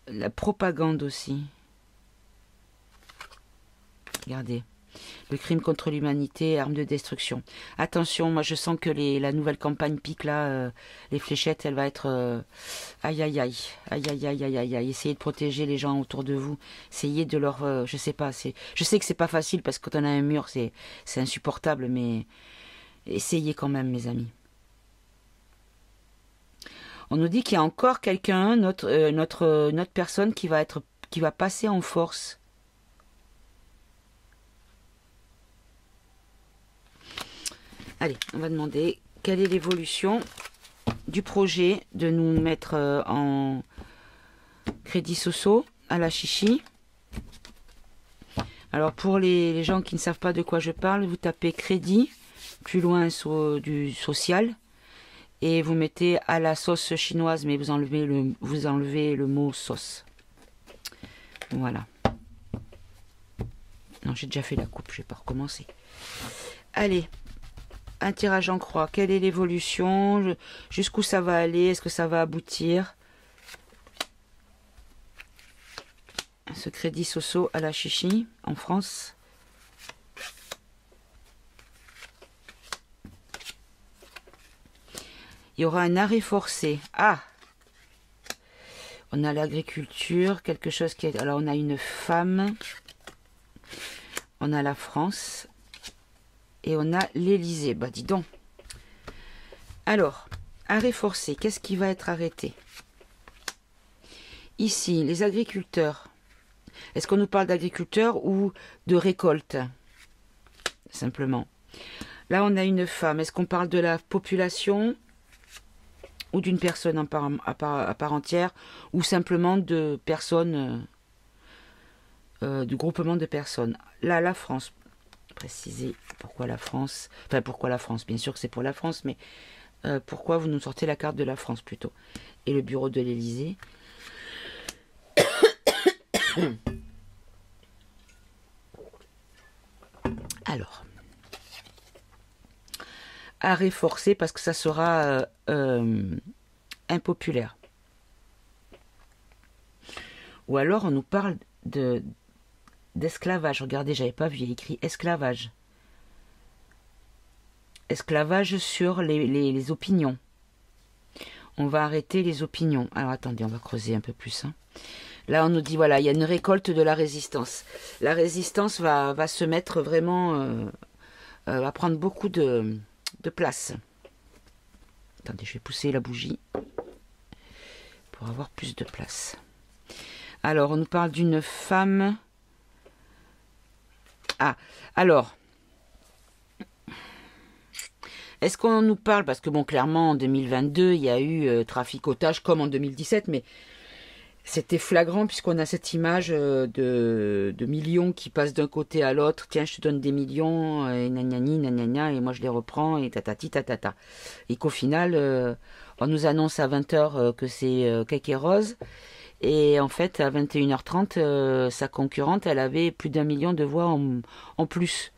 Speaker 1: la propagande aussi. Regardez. Le crime contre l'humanité, arme de destruction. Attention, moi je sens que la nouvelle campagne pique là, les fléchettes, elle va être... aïe aïe aïe, aïe aïe aïe aïe aïe aïe. Essayez de protéger les gens autour de vous. Essayez de leur... je sais pas, je sais que c'est pas facile parce que quand on a un mur, c'est insupportable, mais essayez quand même, mes amis. On nous dit qu'il y a encore quelqu'un, notre personne qui va passer en force. Allez, on va demander quelle est l'évolution du projet de nous mettre en crédit socio à la chichi. Alors pour les gens qui ne savent pas de quoi je parle, vous tapez crédit, plus loin du social, et vous mettez à la sauce chinoise, mais vous enlevez le mot sauce. Voilà. Non, j'ai déjà fait la coupe, je vais pas recommencer. Allez. Un tirage en croix. Quelle est l'évolution? Jusqu'où ça va aller? Est-ce que ça va aboutir? Ce crédit socio à la chichi en France. Il y aura un arrêt forcé. Ah! On a l'agriculture, quelque chose qui est... Alors on a une femme. On a la France. Et on a l'Élysée. Bah dis donc. Alors, arrêt forcé. Qu'est-ce qui va être arrêté? Ici, les agriculteurs. Est-ce qu'on nous parle d'agriculteurs ou de récolte? Simplement. Là, on a une femme. Est-ce qu'on parle de la population ou d'une personne à part entière ou simplement de personnes, du groupement de personnes? Là, la France. Préciser pourquoi la France, enfin pourquoi la France, bien sûr que c'est pour la France, mais pourquoi vous nous sortez la carte de la France plutôt, et le bureau de l'Élysée. Alors, arrêt forcé parce que ça sera impopulaire, ou alors on nous parle d'esclavage. Regardez, j'avais pas vu, il y a écrit esclavage. Esclavage sur les opinions. On va arrêter les opinions. Alors attendez, on va creuser un peu plus. Hein. Là, on nous dit, voilà, il y a une récolte de la résistance. La résistance va se mettre vraiment... va prendre beaucoup de place. Attendez, je vais pousser la bougie pour avoir plus de place. Alors, on nous parle d'une femme... Ah, alors, est-ce qu'on nous parle, parce que bon, clairement, en 2022, il y a eu traficotage comme en 2017, mais C'était flagrant puisqu'on a cette image de millions qui passent d'un côté à l'autre. Tiens, je te donne des millions, et nanani, nanana, et moi je les reprends, et tatati, tatata. Et qu'au final, on nous annonce à 20h que c'est Cake et Rose. Et en fait, à 21h30, sa concurrente, elle avait plus d'1 million de voix en plus.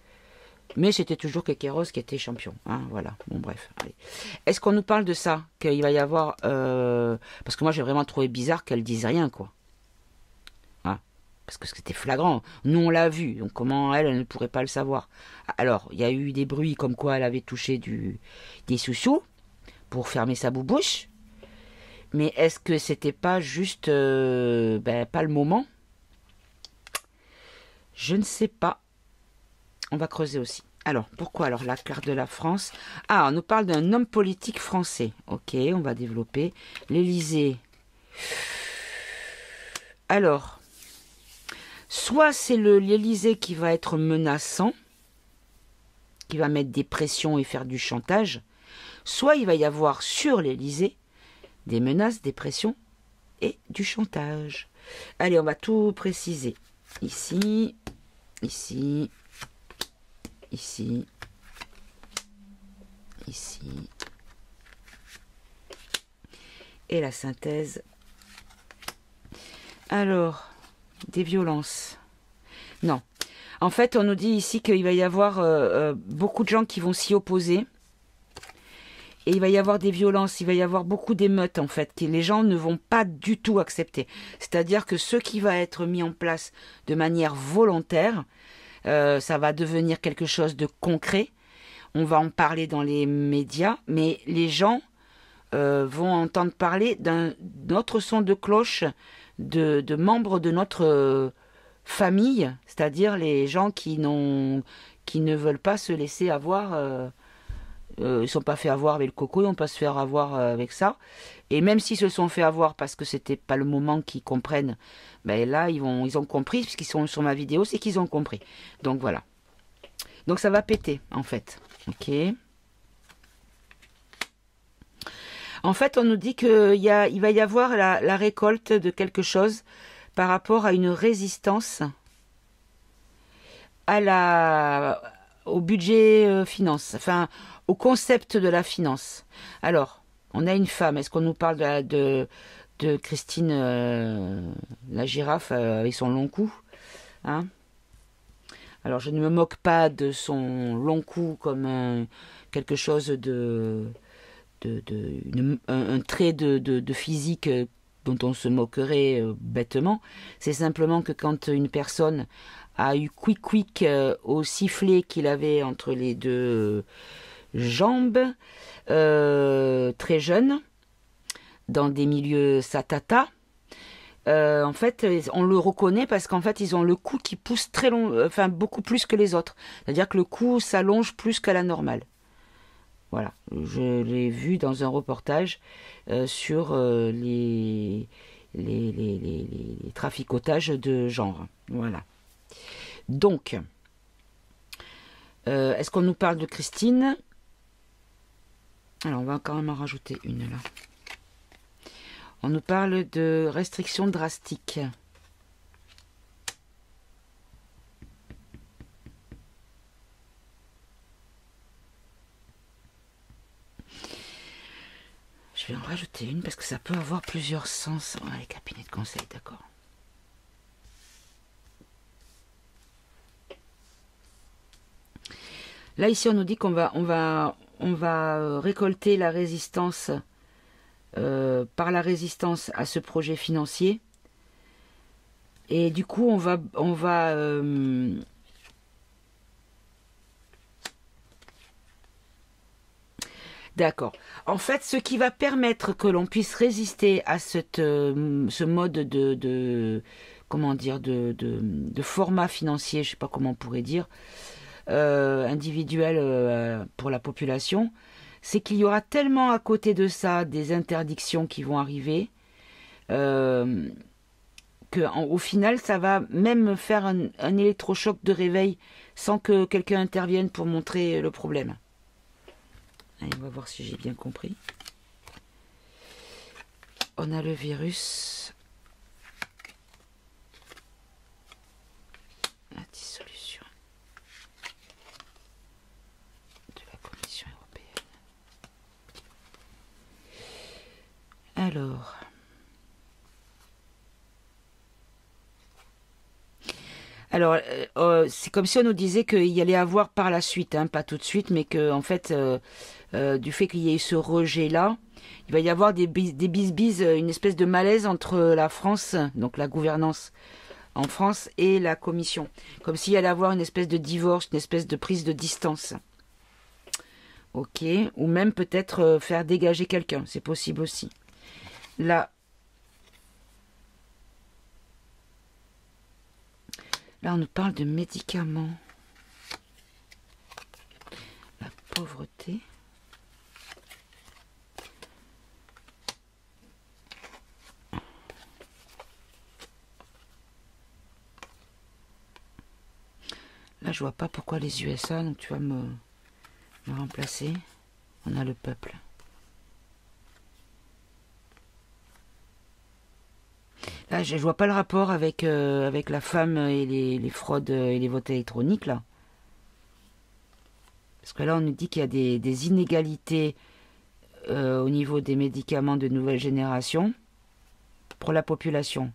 Speaker 1: Mais c'était toujours Kekeros qui était champion. Hein, voilà. Bon, bref. Est-ce qu'on nous parle de ça? Qu'il va y avoir... Parce que moi, j'ai vraiment trouvé bizarre qu'elle dise rien, quoi. Hein, parce que c'était flagrant. Nous, on l'a vu. Donc, comment elle ne pourrait pas le savoir? Alors, il y a eu des bruits comme quoi elle avait touché des sous-sous pour fermer sa boubouche. Mais est-ce que c'était pas juste... pas le moment? Je ne sais pas. On va creuser aussi. Alors, pourquoi alors la carte de la France? Ah, on nous parle d'un homme politique français. Ok, on va développer. L'Élysée. Alors, soit c'est l'Élysée qui va être menaçant, qui va mettre des pressions et faire du chantage, soit il va y avoir sur l'Élysée des menaces, des pressions et du chantage. Allez, on va tout préciser. Ici, ici, ici, ici, et la synthèse. Alors, des violences. Non. En fait, on nous dit ici qu'il va y avoir beaucoup de gens qui vont s'y opposer. Et il va y avoir des violences, il va y avoir beaucoup d'émeutes en fait, que les gens ne vont pas du tout accepter. C'est-à-dire que ce qui va être mis en place de manière volontaire, ça va devenir quelque chose de concret. On va en parler dans les médias, mais les gens vont entendre parler d'un autre son de cloche de membres de notre famille, c'est-à-dire les gens qui ne veulent pas se laisser avoir... ils sont pas fait avoir avec le coco, ils vont pas se faire avoir avec ça. Et même s'ils se sont fait avoir parce que c'était pas le moment qu'ils comprennent, ben là ils ont compris, puisqu'ils sont sur ma vidéo, c'est qu'ils ont compris. Donc voilà. Donc ça va péter en fait. Ok. En fait, on nous dit qu'il va y avoir la récolte de quelque chose par rapport à une résistance au budget finance, enfin au concept de la finance. Alors, on a une femme. Est-ce qu'on nous parle de Christine la girafe avec son long cou, hein? Alors, je ne me moque pas de son long cou comme quelque chose un trait de physique dont on se moquerait bêtement. C'est simplement que quand une personne a eu quick au sifflet qu'il avait entre les deux jambes, très jeune, dans des milieux satata, en fait, on le reconnaît parce qu'en fait, ils ont le cou qui pousse très long, enfin beaucoup plus que les autres. C'est-à-dire que le cou s'allonge plus qu'à la normale. Voilà, je l'ai vu dans un reportage sur les traficotages de genre. Voilà. Donc, est-ce qu'on nous parle de Christine? Alors, on va quand même en rajouter une là. On nous parle de restrictions drastiques. Je vais en rajouter une parce que ça peut avoir plusieurs sens. Oh, les cabinets de conseil, d'accord. Là, ici, on nous dit qu'on va récolter la résistance par la résistance à ce projet financier. Et du coup, on va d'accord. En fait, ce qui va permettre que l'on puisse résister à ce mode comment dire, de format financier, je sais pas comment on pourrait dire, individuel pour la population, c'est qu'il y aura tellement à côté de ça des interdictions qui vont arriver qu'au final, ça va même faire un électrochoc de réveil sans que quelqu'un intervienne pour montrer le problème. Allez, on va voir si j'ai bien compris. On a le virus. Alors, c'est comme si on nous disait qu'il y allait avoir par la suite, hein, pas tout de suite, mais que en fait, du fait qu'il y ait eu ce rejet-là, il va y avoir des bisbises, une espèce de malaise entre la France, donc la gouvernance en France, et la Commission. Comme s'il y allait avoir une espèce de divorce, une espèce de prise de distance. Ok, ou même peut-être faire dégager quelqu'un, c'est possible aussi. Là, on nous parle de médicaments. La pauvreté. Là, je vois pas pourquoi les USA, donc tu vas me remplacer. On a le peuple. Là, je vois pas le rapport avec, avec la femme et les fraudes et les votes électroniques, là. Parce que là, on nous dit qu'il y a des inégalités au niveau des médicaments de nouvelle génération pour la population.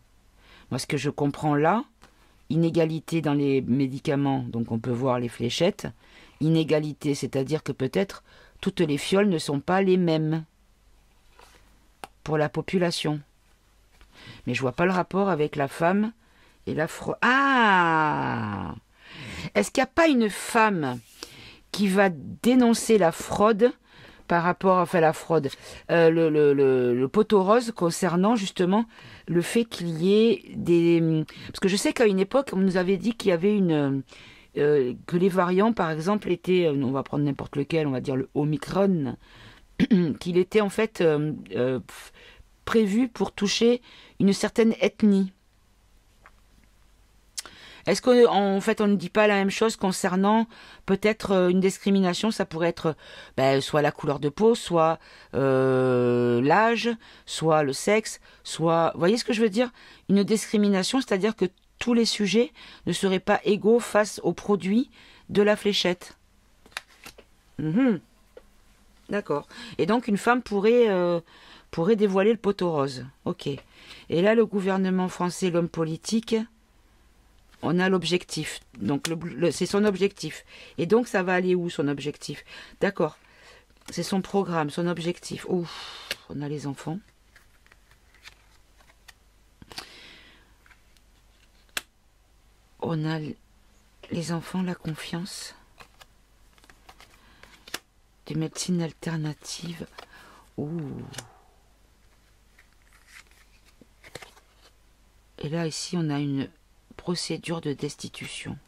Speaker 1: Moi, ce que je comprends là, inégalité dans les médicaments, donc on peut voir les fléchettes. Inégalité, c'est-à-dire que peut-être toutes les fioles ne sont pas les mêmes pour la population. Mais je vois pas le rapport avec la femme et la fraude. Ah! Est-ce qu'il n'y a pas une femme qui va dénoncer la fraude par rapport, enfin la fraude, le poteau rose concernant justement le fait qu'il y ait des... Parce que je sais qu'à une époque, on nous avait dit qu'il y avait une... que les variants, par exemple, étaient... on va prendre n'importe lequel, on va dire le Omicron, qu'il était en fait prévu pour toucher une certaine ethnie. Est-ce qu'en fait on ne dit pas la même chose concernant peut-être une discrimination? Ça pourrait être soit la couleur de peau, soit l'âge, soit le sexe, soit... Vous voyez ce que je veux dire? Une discrimination, c'est-à-dire que tous les sujets ne seraient pas égaux face aux produits de la fléchette. D'accord. Et donc une femme pourrait dévoiler le poteau rose. Ok. Et là, le gouvernement français, l'homme politique, on a l'objectif. Donc, c'est son objectif. Et donc, ça va aller où, son objectif? D'accord. C'est son programme, son objectif. Ouf, on a les enfants. On a les enfants, la confiance. Des médecines alternatives. Ouh. Et là, ici, on a une procédure de destitution.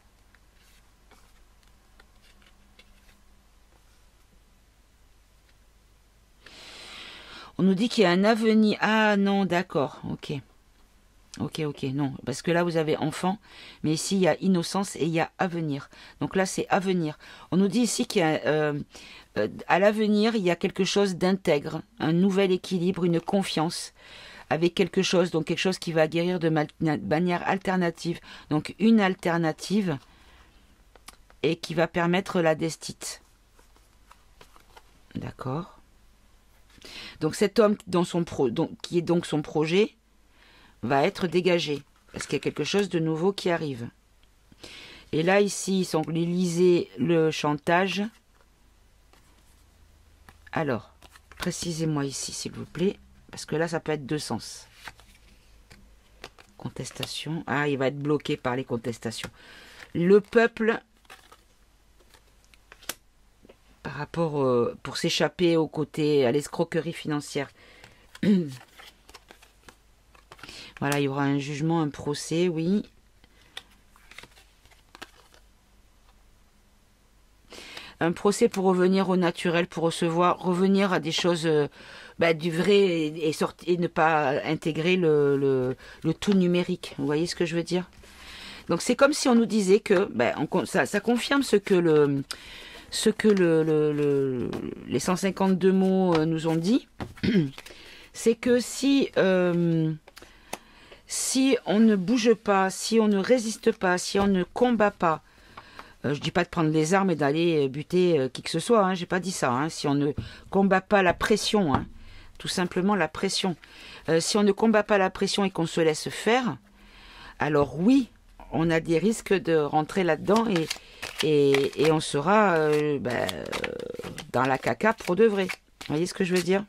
Speaker 1: On nous dit qu'il y a un avenir. Ah non, d'accord, ok. Ok, non. Parce que là, vous avez enfant, mais ici, il y a innocence et il y a avenir. Donc là, c'est avenir. On nous dit ici qu'il y a... à l'avenir, il y a quelque chose d'intègre, un nouvel équilibre, une confiance avec quelque chose, donc quelque chose qui va guérir de manière alternative. Donc une alternative et qui va permettre la destite. D'accord. Donc cet homme qui est donc son projet va être dégagé parce qu'il y a quelque chose de nouveau qui arrive. Et là ici, lisez le chantage. Alors, précisez-moi ici s'il vous plaît. Parce que là, ça peut être deux sens. Contestation. Ah, il va être bloqué par les contestations. Le peuple, par rapport pour s'échapper au côté, à l'escroquerie financière. Voilà, il y aura un jugement, un procès, oui. Un procès pour revenir au naturel, pour revenir à des choses... du vrai et ne pas intégrer le tout numérique. Vous voyez ce que je veux dire? Donc c'est comme si on nous disait que ça confirme ce que les 152 mots nous ont dit. C'est que si on ne bouge pas, si on ne résiste pas, si on ne combat pas, je dis pas de prendre les armes et d'aller buter qui que ce soit, hein, j'ai pas dit ça. Hein, si on ne combat pas la pression, hein, tout simplement la pression. Si on ne combat pas la pression et qu'on se laisse faire, alors oui, on a des risques de rentrer là-dedans et on sera dans la caca pour de vrai. Vous voyez ce que je veux dire?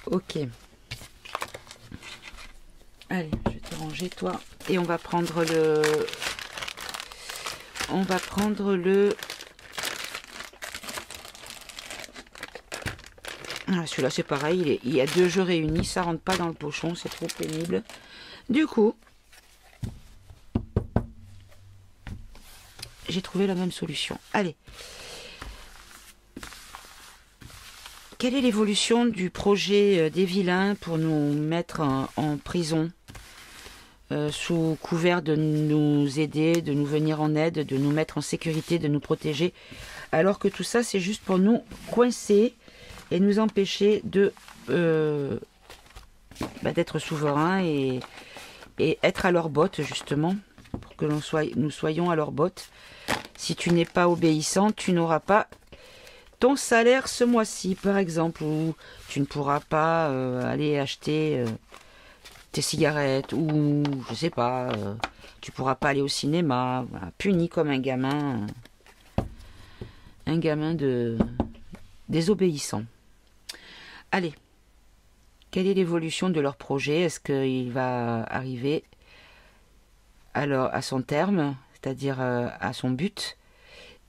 Speaker 1: Ok. Allez, je vais te ranger toi. Et on va prendre le... On va prendre le... Ah, celui-là, c'est pareil. Il y a 2 jeux réunis. Ça rentre pas dans le pochon. C'est trop pénible. Du coup, j'ai trouvé la même solution. Allez. Quelle est l'évolution du projet des vilains pour nous mettre en prison sous couvert de nous aider, de nous venir en aide, de nous mettre en sécurité, de nous protéger, alors que tout ça, c'est juste pour nous coincer et nous empêcher de d'être souverains et être à leurs bottes, justement, pour que nous soyons à leurs bottes. Si tu n'es pas obéissant, tu n'auras pas ton salaire ce mois-ci, par exemple, ou tu ne pourras pas aller acheter tes cigarettes, ou je sais pas, tu pourras pas aller au cinéma, voilà, puni comme un gamin désobéissant. Allez, quelle est l'évolution de leur projet? Est-ce qu'il va arriver à son terme, c'est-à-dire à son but?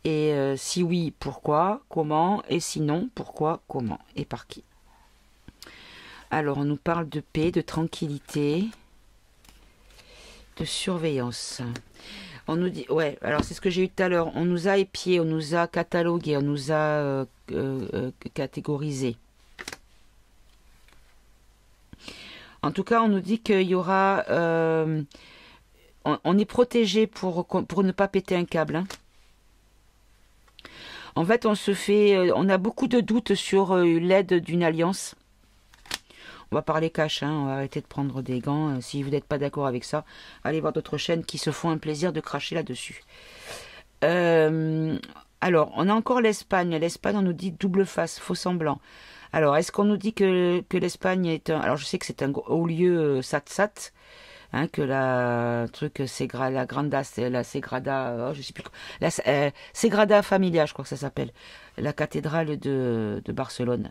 Speaker 1: Et si oui, pourquoi, comment? Et sinon, pourquoi, comment? Et par qui? Alors, on nous parle de paix, de tranquillité, de surveillance. On nous dit, ouais, alors c'est ce que j'ai eu tout à l'heure. On nous a épiés, on nous a catalogués, on nous a catégorisés. En tout cas, on nous dit qu'il y aura... on est protégé pour ne pas péter un câble, hein. En fait, on a beaucoup de doutes sur l'aide d'une alliance. On va parler cash, hein, on va arrêter de prendre des gants. Si vous n'êtes pas d'accord avec ça, allez voir d'autres chaînes qui se font un plaisir de cracher là-dessus. Alors, on a encore l'Espagne. L'Espagne, on nous dit double face, faux semblant. Alors, est-ce qu'on nous dit que l'Espagne est un... Alors, je sais que c'est un haut lieu sat-sat. Hein, que la Sagrada, je sais plus, la Sagrada Familia, je crois que ça s'appelle, la cathédrale de Barcelone.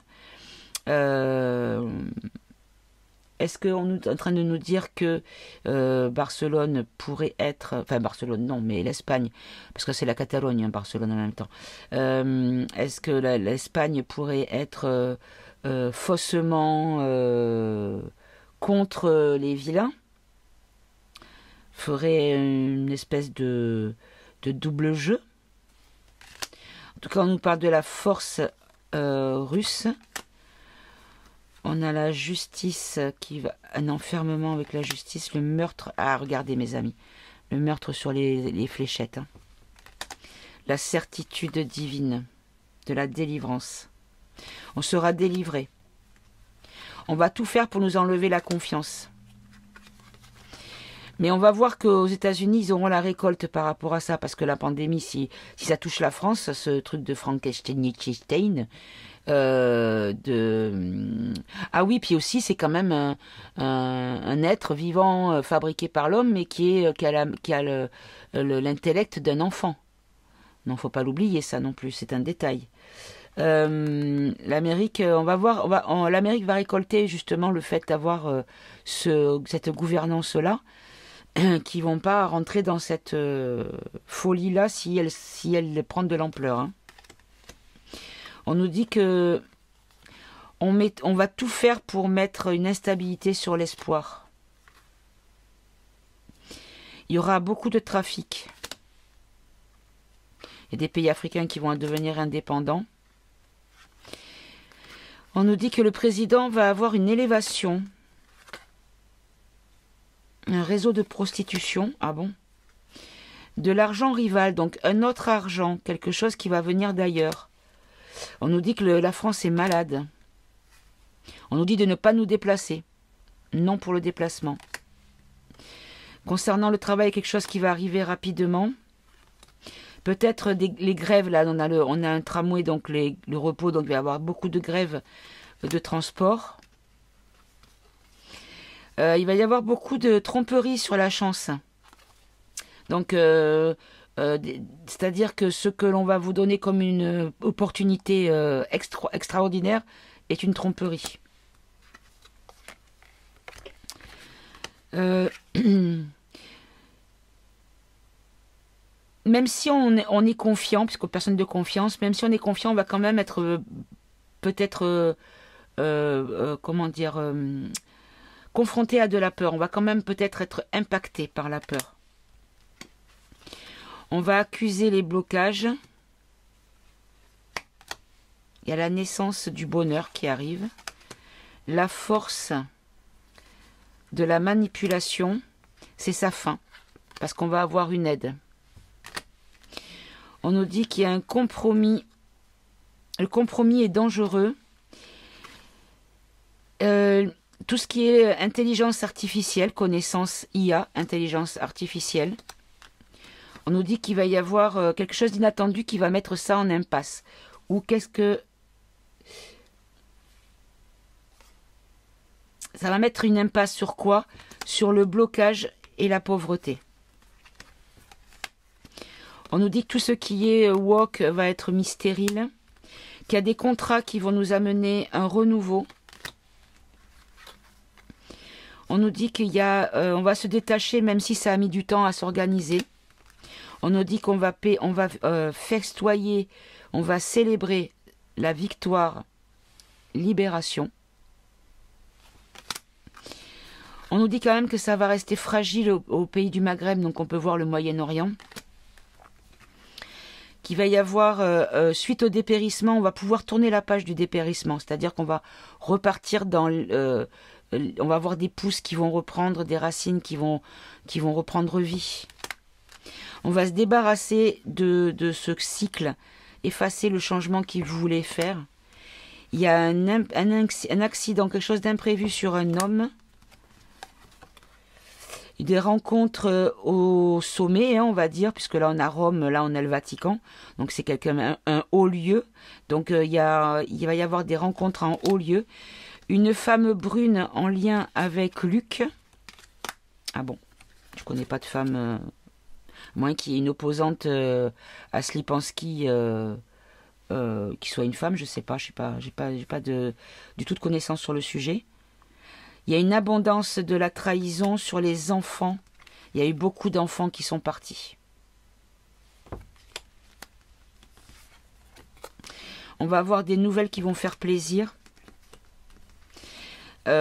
Speaker 1: Est-ce qu'on est en train de nous dire que Barcelone pourrait être, enfin Barcelone non, mais l'Espagne, parce que c'est la Catalogne, hein, Barcelone en même temps. Est-ce que l'Espagne pourrait être faussement contre les vilains? Ferait une espèce de double jeu. En tout cas, on nous parle de la force russe. On a la justice qui va... Un enfermement avec la justice, le meurtre... Ah, regardez mes amis. Le meurtre sur les fléchettes. Hein. La certitude divine de la délivrance. On sera délivré. On va tout faire pour nous enlever la confiance. Mais on va voir qu'aux États-Unis, ils auront la récolte par rapport à ça, parce que la pandémie, si ça touche la France, ce truc de Frankenstein, ah oui, puis aussi, c'est quand même un être vivant fabriqué par l'homme, mais qui a l'intellect d'un enfant. Non, faut pas l'oublier, ça non plus, c'est un détail. L'Amérique, on va voir, l'Amérique va récolter justement le fait d'avoir cette gouvernance-là, qui vont pas rentrer dans cette folie-là si elle prend de l'ampleur. Hein. On nous dit que on va tout faire pour mettre une instabilité sur l'espoir. Il y aura beaucoup de trafic. Il y a des pays africains qui vont devenir indépendants. On nous dit que le président va avoir une élévation. Un réseau de prostitution, ah bon? De l'argent rival, donc un autre argent, quelque chose qui va venir d'ailleurs. On nous dit que la France est malade. On nous dit de ne pas nous déplacer. Non pour le déplacement. Concernant le travail, quelque chose qui va arriver rapidement. Peut-être les grèves, là, on a un tramway, donc le repos, donc il va y avoir beaucoup de grèves de transport. Il va y avoir beaucoup de tromperies sur la chance. Donc, c'est-à-dire que ce que l'on va vous donner comme une opportunité extraordinaire est une tromperie. Même si on est confiant, puisque personne de confiance, même si on est confiant, on va quand même être peut-être, comment dire, confronté à de la peur. On va quand même peut-être être impacté par la peur. On va accuser les blocages. Il y a la naissance du bonheur qui arrive. La force de la manipulation, c'est sa fin, parce qu'on va avoir une aide. On nous dit qu'il y a un compromis. Le compromis est dangereux. Tout ce qui est intelligence artificielle, connaissance IA, intelligence artificielle, on nous dit qu'il va y avoir quelque chose d'inattendu qui va mettre ça en impasse. Ou qu'est-ce que... Ça va mettre une impasse sur quoi? Sur le blocage et la pauvreté. On nous dit que tout ce qui est woke va être mis stérile, qu'il y a des contrats qui vont nous amener un renouveau. On nous dit qu'il y a, on va se détacher même si ça a mis du temps à s'organiser. On nous dit qu'on va festoyer, on va célébrer la victoire, libération. On nous dit quand même que ça va rester fragile au pays du Maghreb, donc on peut voir le Moyen-Orient. Qu'il va y avoir, suite au dépérissement, on va pouvoir tourner la page du dépérissement. C'est-à-dire qu'on va repartir dans... on va avoir des pousses qui vont reprendre, des racines qui vont reprendre vie. On va se débarrasser de ce cycle, effacer le changement qu'il voulait faire. Il y a un accident, quelque chose d'imprévu sur un homme. Des rencontres au sommet, hein, on va dire, puisque là on a Rome, là on a le Vatican, donc c'est un haut lieu. Donc il va y avoir des rencontres en haut lieu. Une femme brune en lien avec Luc. Ah bon, je connais pas de femme, moins qu'il y ait une opposante à Slipansky qui soit une femme, je sais pas, j'ai pas du tout de connaissance sur le sujet. Il y a une abondance de la trahison sur les enfants. Il y a eu beaucoup d'enfants qui sont partis. On va avoir des nouvelles qui vont faire plaisir.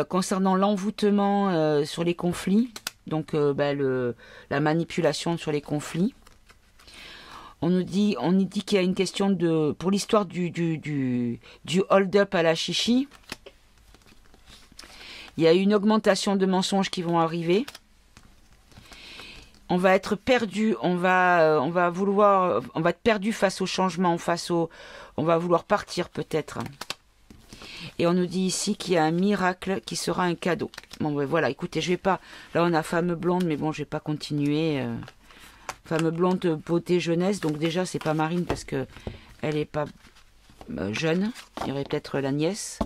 Speaker 1: Concernant l'envoûtement sur les conflits, donc la manipulation sur les conflits. On nous dit qu'il y a une question de... Pour l'histoire du hold-up à la chichi, il y a une augmentation de mensonges qui vont arriver. On va être perdu, on va être perdu face au changement, on va vouloir partir peut-être. Et on nous dit ici qu'il y a un miracle qui sera un cadeau. Bon, ben voilà, écoutez, je vais pas... Là, on a Femme Blonde, mais bon, je vais pas continuer. Femme Blonde, beauté, jeunesse. Donc déjà, c'est pas Marine parce que elle est pas jeune. Il y aurait peut-être la nièce.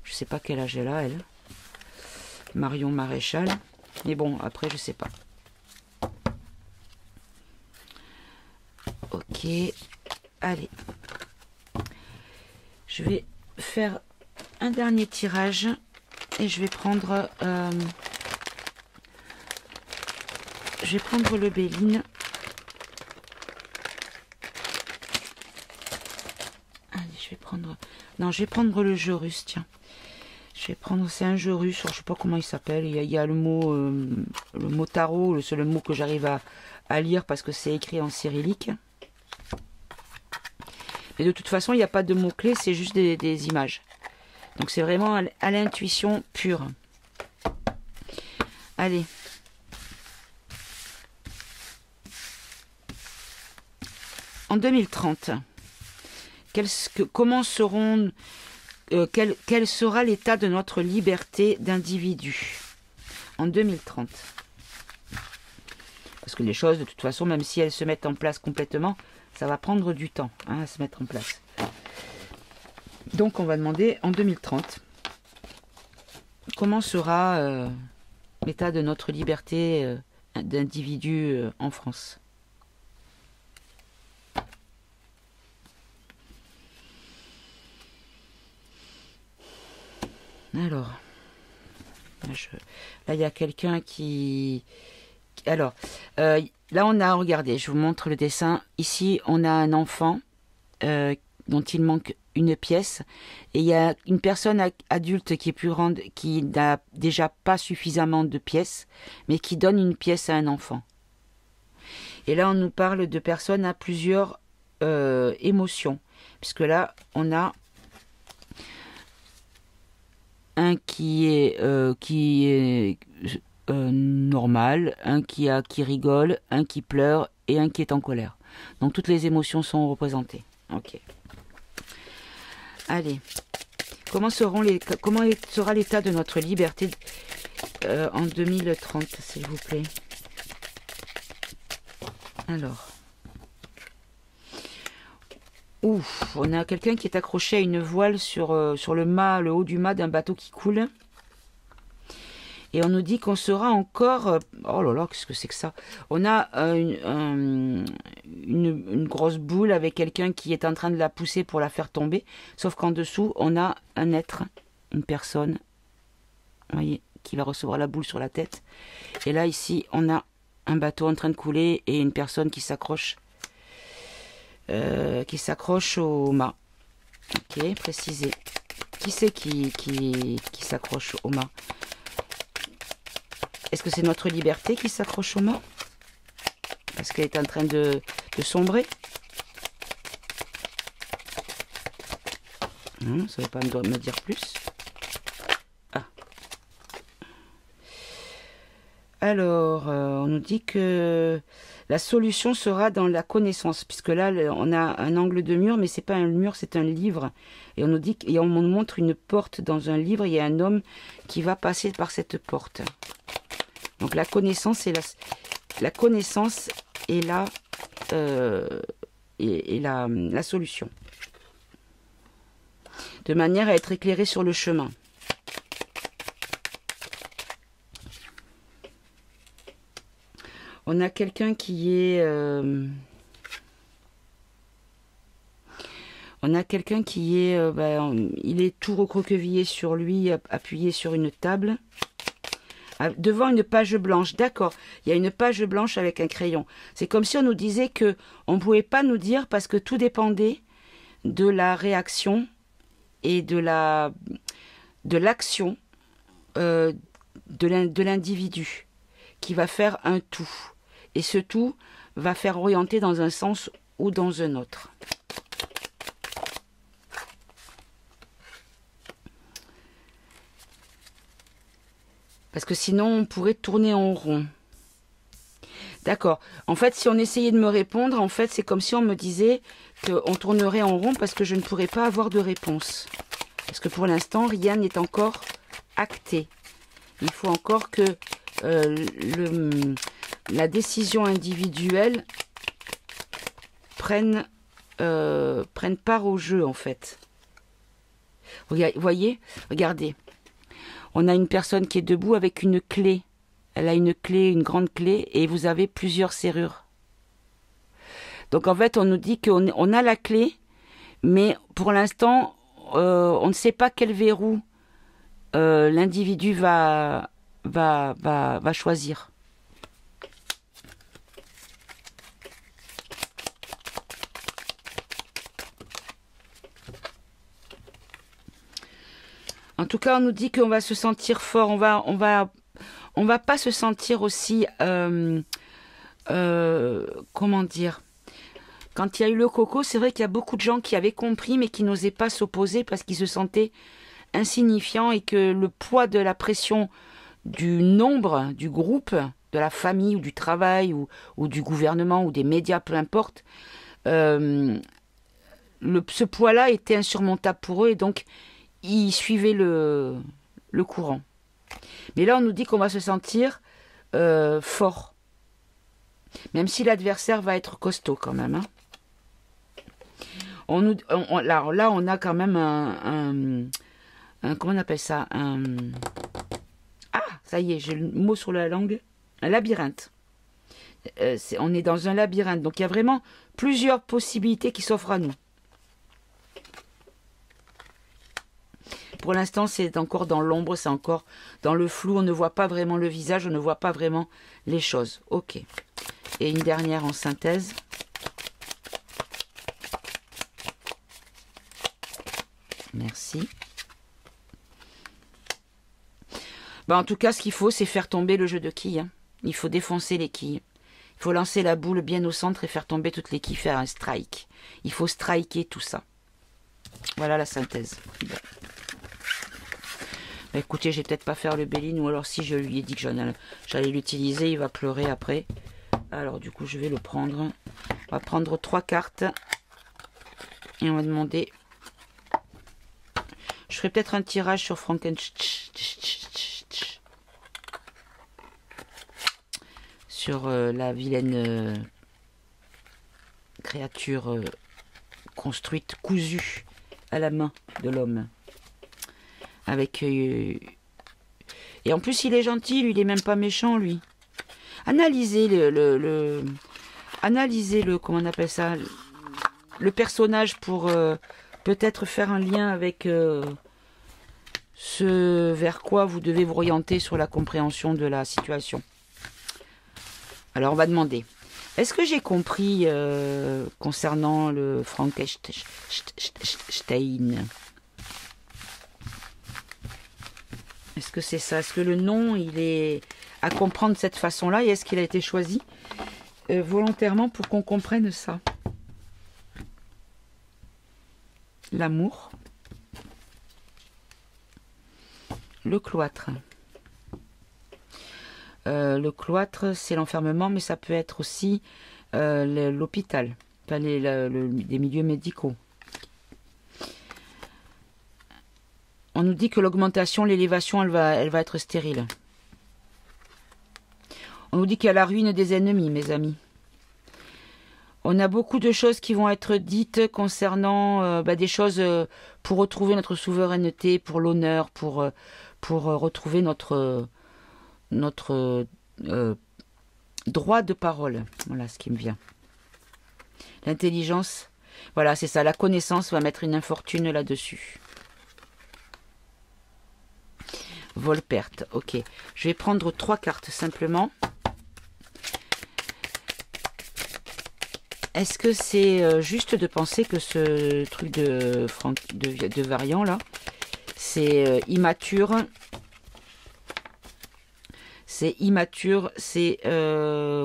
Speaker 1: Je sais pas quel âge elle a, elle. Marion Maréchal. Mais bon, après, je sais pas. Ok. Allez. Je vais faire un dernier tirage et je vais prendre le Béline. Allez, je vais prendre... Non, je vais prendre le jeu russe, tiens. Je vais prendre... C'est un jeu russe, je sais pas comment il s'appelle. Il y a le mot tarot, c'est le mot que j'arrive à lire parce que c'est écrit en cyrillique. Mais de toute façon, il n'y a pas de mots-clés, c'est juste des images. Donc c'est vraiment à l'intuition pure. Allez. En 2030, quel sera l'état de notre liberté d'individu en 2030? Parce que les choses, de toute façon, même si elles se mettent en place complètement, Ça va prendre du temps hein, à se mettre en place. Donc on va demander en 2030, comment sera l'état de notre liberté d'individu en France. Alors, là il y a quelqu'un qui... Alors, là on a, regardez, je vous montre le dessin. Ici on a un enfant dont il manque une pièce. Et il y a une personne adulte qui est plus grande, qui n'a déjà pas suffisamment de pièces, mais qui donne une pièce à un enfant. Et là on nous parle de personnes à plusieurs émotions. Puisque là on a un qui est normal, un qui rigole, un qui pleure et un qui est en colère. Donc toutes les émotions sont représentées. Ok. Allez. Comment sera l'état de notre liberté en 2030, s'il vous plaît? Alors. Ouf, on a quelqu'un qui est accroché à une voile sur le mât, le haut du mât d'un bateau qui coule. Et on nous dit qu'on sera encore... oh là là, qu'est-ce que c'est que ça? On a une grosse boule avec quelqu'un qui est en train de la pousser pour la faire tomber. Sauf qu'en dessous, on a un être, une personne, vous voyez, qui va recevoir la boule sur la tête. Et là, ici, on a un bateau en train de couler et une personne qui s'accroche au mât. Ok, précisé. Qui c'est qui s'accroche au mât? Est-ce que c'est notre liberté qui s'accroche au mât? Parce qu'elle est en train de sombrer. Non, ça ne va pas me dire plus. Ah. Alors, on nous dit que la solution sera dans la connaissance. Puisque là, on a un angle de mur, mais c'est pas un mur, c'est un livre. Et on nous dit, et on nous montre une porte dans un livre. Il y a un homme qui va passer par cette porte. Donc la connaissance est la solution. De manière à être éclairé sur le chemin. On a quelqu'un qui est... il est tout recroquevillé sur lui, appuyé sur une table. Devant une page blanche, d'accord, il y a une page blanche avec un crayon. C'est comme si on nous disait que on ne pouvait pas nous dire parce que tout dépendait de la réaction et de l'action de l'individu qui va faire un tout. Et ce tout va faire orienter dans un sens ou dans un autre. Parce que sinon, on pourrait tourner en rond. D'accord. En fait, si on essayait de me répondre, en fait, c'est comme si on me disait qu'on tournerait en rond parce que je ne pourrais pas avoir de réponse. Parce que pour l'instant, rien n'est encore acté. Il faut encore que la décision individuelle prenne part au jeu, en fait. Vous voyez, regardez. On a une personne qui est debout avec une clé. Elle a une clé, une grande clé, et vous avez plusieurs serrures. Donc en fait, on nous dit qu'on a la clé, mais pour l'instant, on ne sait pas quel verrou l'individu va choisir. En tout cas, on nous dit qu'on va se sentir fort. On va pas se sentir aussi, comment dire. Quand il y a eu le coco, c'est vrai qu'il y a beaucoup de gens qui avaient compris, mais qui n'osaient pas s'opposer parce qu'ils se sentaient insignifiants et que le poids de la pression du nombre, du groupe, de la famille ou du travail ou du gouvernement ou des médias, peu importe, ce poids-là était insurmontable pour eux et donc ils suivaient le courant. Mais là, on nous dit qu'on va se sentir fort. Même si l'adversaire va être costaud quand même. Hein. Alors là, on a quand même comment on appelle ça, ah, ça y est, j'ai le mot sur la langue. Un labyrinthe. On est dans un labyrinthe. Donc, il y a vraiment plusieurs possibilités qui s'offrent à nous. Pour l'instant, c'est encore dans l'ombre, c'est encore dans le flou. On ne voit pas vraiment le visage, on ne voit pas vraiment les choses. Ok. Et une dernière en synthèse. Merci. En tout cas, ce qu'il faut, c'est faire tomber le jeu de quilles. Hein. Il faut défoncer les quilles. Il faut lancer la boule bien au centre et faire tomber toutes les quilles, faire un strike. Il faut striker tout ça. Voilà la synthèse. Bon. Écoutez, je vais peut-être pas faire le Béline, ou alors si je lui ai dit que j'allais l'utiliser, il va pleurer après. Alors du coup, je vais le prendre. On va prendre 3 cartes. Et on va demander... Je ferai peut-être un tirage sur Frankenstein. Sur la vilaine créature construite, cousue à la main de l'homme. Avec et en plus il est gentil, lui, il est même pas méchant, lui. Analysez analysez le comment on appelle ça, le personnage pour peut-être faire un lien avec ce vers quoi vous devez vous orienter sur la compréhension de la situation. Alors on va demander, est-ce que j'ai compris concernant le Frankenstein? Est-ce que c'est ça? Est-ce que le nom, il est à comprendre de cette façon-là? Et est-ce qu'il a été choisi volontairement pour qu'on comprenne ça? L'amour. Le cloître. Le cloître, c'est l'enfermement, mais ça peut être aussi l'hôpital, enfin, des milieux médicaux. On nous dit que l'augmentation, l'élévation, elle va être stérile. On nous dit qu'il y a la ruine des ennemis, mes amis. On a beaucoup de choses qui vont être dites concernant des choses pour retrouver notre souveraineté, pour l'honneur, pour retrouver notre droit de parole. Voilà ce qui me vient. L'intelligence, voilà, c'est ça. La connaissance va mettre une infortune là-dessus. Vol-perte, ok. Je vais prendre 3 cartes simplement. Est-ce que c'est juste de penser que ce truc de variant là, c'est immature? C'est immature, c'est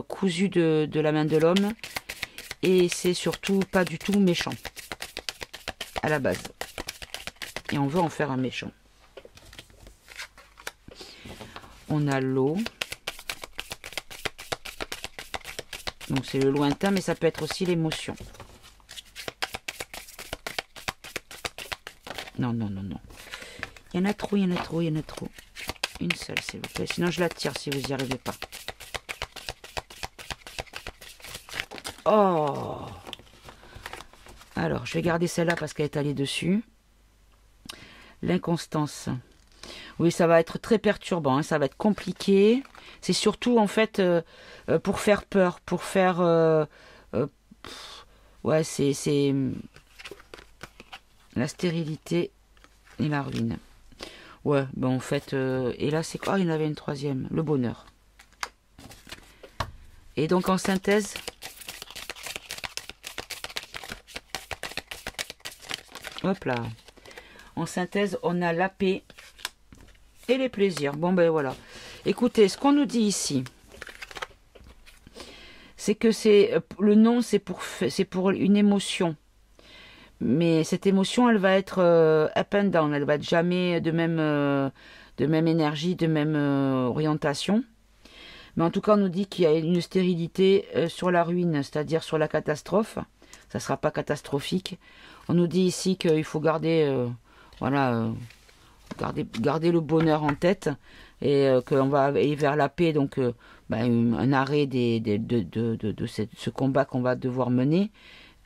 Speaker 1: cousu de la main de l'homme. Et c'est surtout pas du tout méchant. À la base. Et on veut en faire un méchant. On a l'eau. Donc c'est le lointain, mais ça peut être aussi l'émotion. Non, non, non, non. Il y en a trop, il y en a trop, il y en a trop. Une seule, s'il vous plaît. Sinon, je la tire si vous n'y arrivez pas. Oh! Alors, je vais garder celle-là parce qu'elle est allée dessus. L'inconstance. Oui, ça va être très perturbant, hein, ça va être compliqué. C'est surtout, en fait, pour faire peur, pour faire... ouais, c'est la stérilité et la ruine. Ouais, ben en fait... et là, c'est quoi? Oh, il y en avait une troisième. Le bonheur. Et donc, en synthèse... Hop là. En synthèse, on a la paix et les plaisirs. Bon, ben voilà. Écoutez, ce qu'on nous dit ici, c'est que le nom, c'est pour une émotion. Mais cette émotion, elle va être up and down. Elle va être jamais de même énergie, de même orientation. Mais en tout cas, on nous dit qu'il y a une stérilité sur la ruine, c'est-à-dire sur la catastrophe. Ça ne sera pas catastrophique. On nous dit ici qu'il faut garder, voilà, garder le bonheur en tête et qu'on va aller vers la paix, donc un arrêt de ce combat qu'on va devoir mener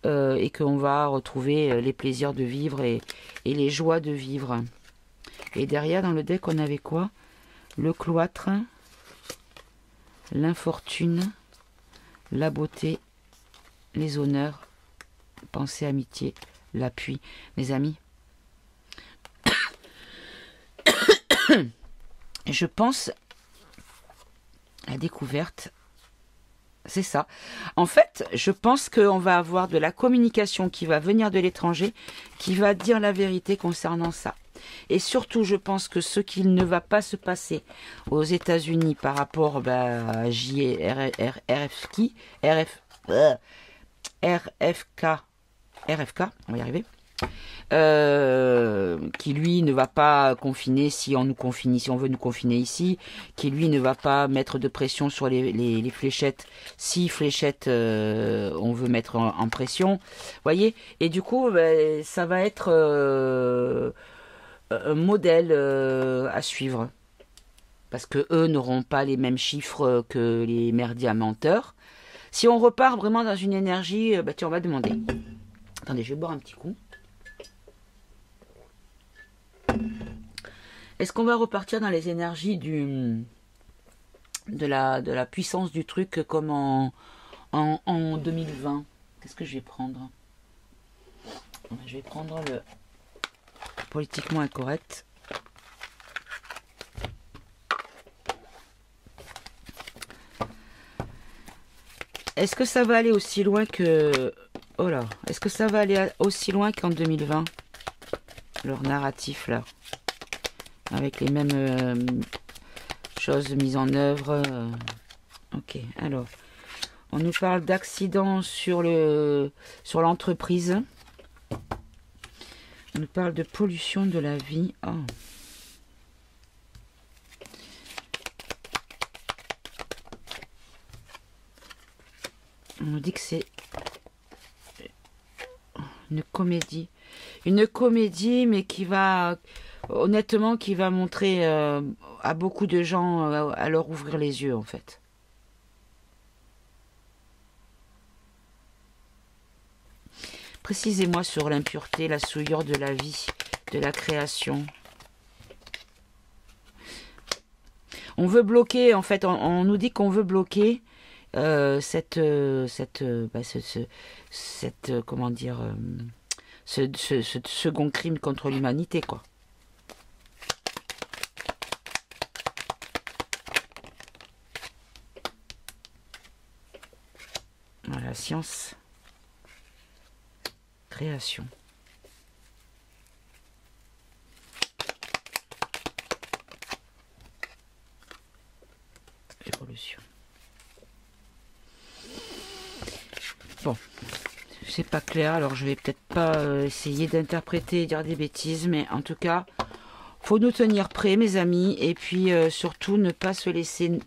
Speaker 1: et qu'on va retrouver les plaisirs de vivre et les joies de vivre. Et derrière, dans le deck, on avait quoi? Le cloître, l'infortune, la beauté, les honneurs, pensée, amitié, l'appui. Mes amis, je pense la découverte, c'est ça. En fait, je pense qu'on va avoir de la communication qui va venir de l'étranger, qui va dire la vérité concernant ça. Et surtout, je pense que ce qu'il ne va pas se passer aux États-Unis par rapport à RFK, on va y arriver, qui lui ne va pas confiner si on nous confine, si on veut nous confiner ici, qui lui ne va pas mettre de pression sur les fléchettes si fléchettes on veut mettre en pression, voyez, et du coup ça va être un modèle à suivre, parce que eux n'auront pas les mêmes chiffres que les merdias menteurs. Si on repart vraiment dans une énergie, tiens, on va demander. Attendez, je vais boire un petit coup. Est-ce qu'on va repartir dans les énergies de la puissance du truc comme en 2020? Qu'est-ce que je vais prendre? Je vais prendre le politiquement incorrect. Est-ce que ça va aller aussi loin que... Oh là, est-ce que ça va aller aussi loin qu'en 2020? Leur narratif là. Avec les mêmes choses mises en œuvre. Ok, alors. On nous parle d'accidents sur l'entreprise. On nous parle de pollution de la vie. Oh. On nous dit que c'est une comédie. Une comédie, mais qui va, honnêtement, qui va montrer à beaucoup de gens à leur ouvrir les yeux, en fait. Précisez-moi sur l'impureté, la souillure de la vie, de la création. On veut bloquer, en fait, on nous dit qu'on veut bloquer comment dire, ce second crime contre l'humanité, quoi. Voilà, science, création. Évolution. Bon, c'est pas clair, alors je vais peut-être pas essayer d'interpréter et dire des bêtises, mais en tout cas, faut nous tenir prêts, mes amis, et puis surtout ne pas se laisser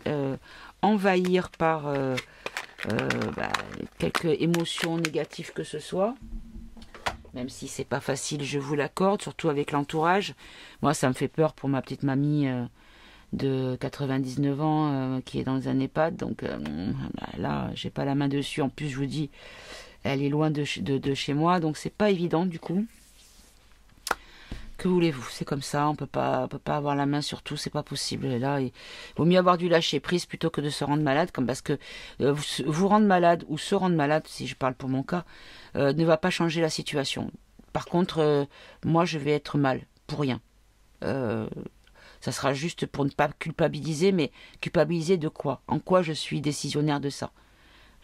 Speaker 1: envahir par quelques émotions négatives que ce soit, même si c'est pas facile, je vous l'accorde, surtout avec l'entourage. Moi, ça me fait peur pour ma petite mamie de 99 ans qui est dans un EHPAD, donc là j'ai pas la main dessus. En plus, je vous dis, elle est loin de chez moi, donc c'est pas évident du coup. Que voulez-vous, c'est comme ça, on peut pas avoir la main sur tout, c'est pas possible. Là, il vaut mieux avoir du lâcher prise plutôt que de se rendre malade, comme parce que vous rendre malade ou se rendre malade, si je parle pour mon cas, ne va pas changer la situation. Par contre, moi je vais être mal pour rien. Ça sera juste pour ne pas culpabiliser, mais culpabiliser de quoi? En quoi je suis décisionnaire de ça?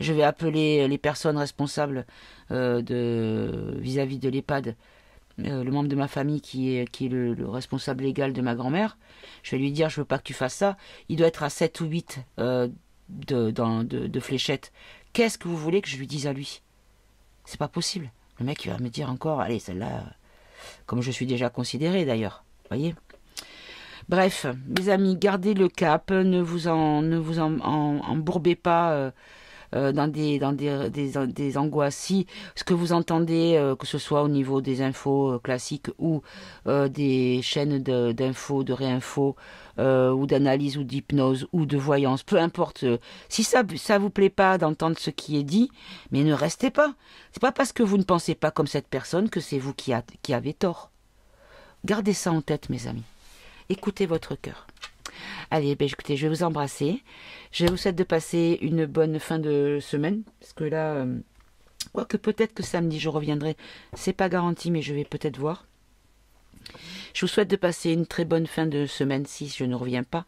Speaker 1: Je vais appeler les personnes responsables vis-à-vis de l'EHPAD, le membre de ma famille qui est le responsable légal de ma grand-mère. Je vais lui dire, je veux pas que tu fasses ça. Il doit être à 7 ou 8 de fléchettes. Qu'est-ce que vous voulez que je lui dise à lui? C'est pas possible. Le mec, il va me dire encore, allez, celle-là, comme je suis déjà considéré d'ailleurs. Voyez? Bref, mes amis, gardez le cap, ne vous embourbez pas des angoisses, si ce que vous entendez, que ce soit au niveau des infos classiques ou des chaînes d'infos, de réinfos, ou d'analyse ou d'hypnose ou de voyance, peu importe, si ça vous plaît pas d'entendre ce qui est dit, mais ne restez pas. C'est pas parce que vous ne pensez pas comme cette personne que c'est vous qui avez tort. Gardez ça en tête, mes amis. Écoutez votre cœur. Allez, ben écoutez, je vais vous embrasser. Je vous souhaite de passer une bonne fin de semaine. Parce que là, quoique peut-être que samedi je reviendrai. C'est pas garanti, mais je vais peut-être voir. Je vous souhaite de passer une très bonne fin de semaine si je ne reviens pas.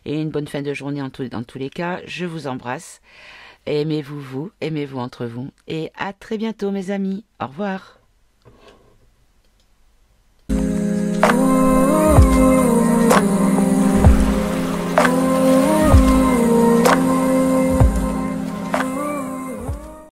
Speaker 1: Et une bonne fin de journée dans tous les cas. Je vous embrasse. Aimez-vous, aimez-vous entre vous. Et à très bientôt, mes amis. Au revoir.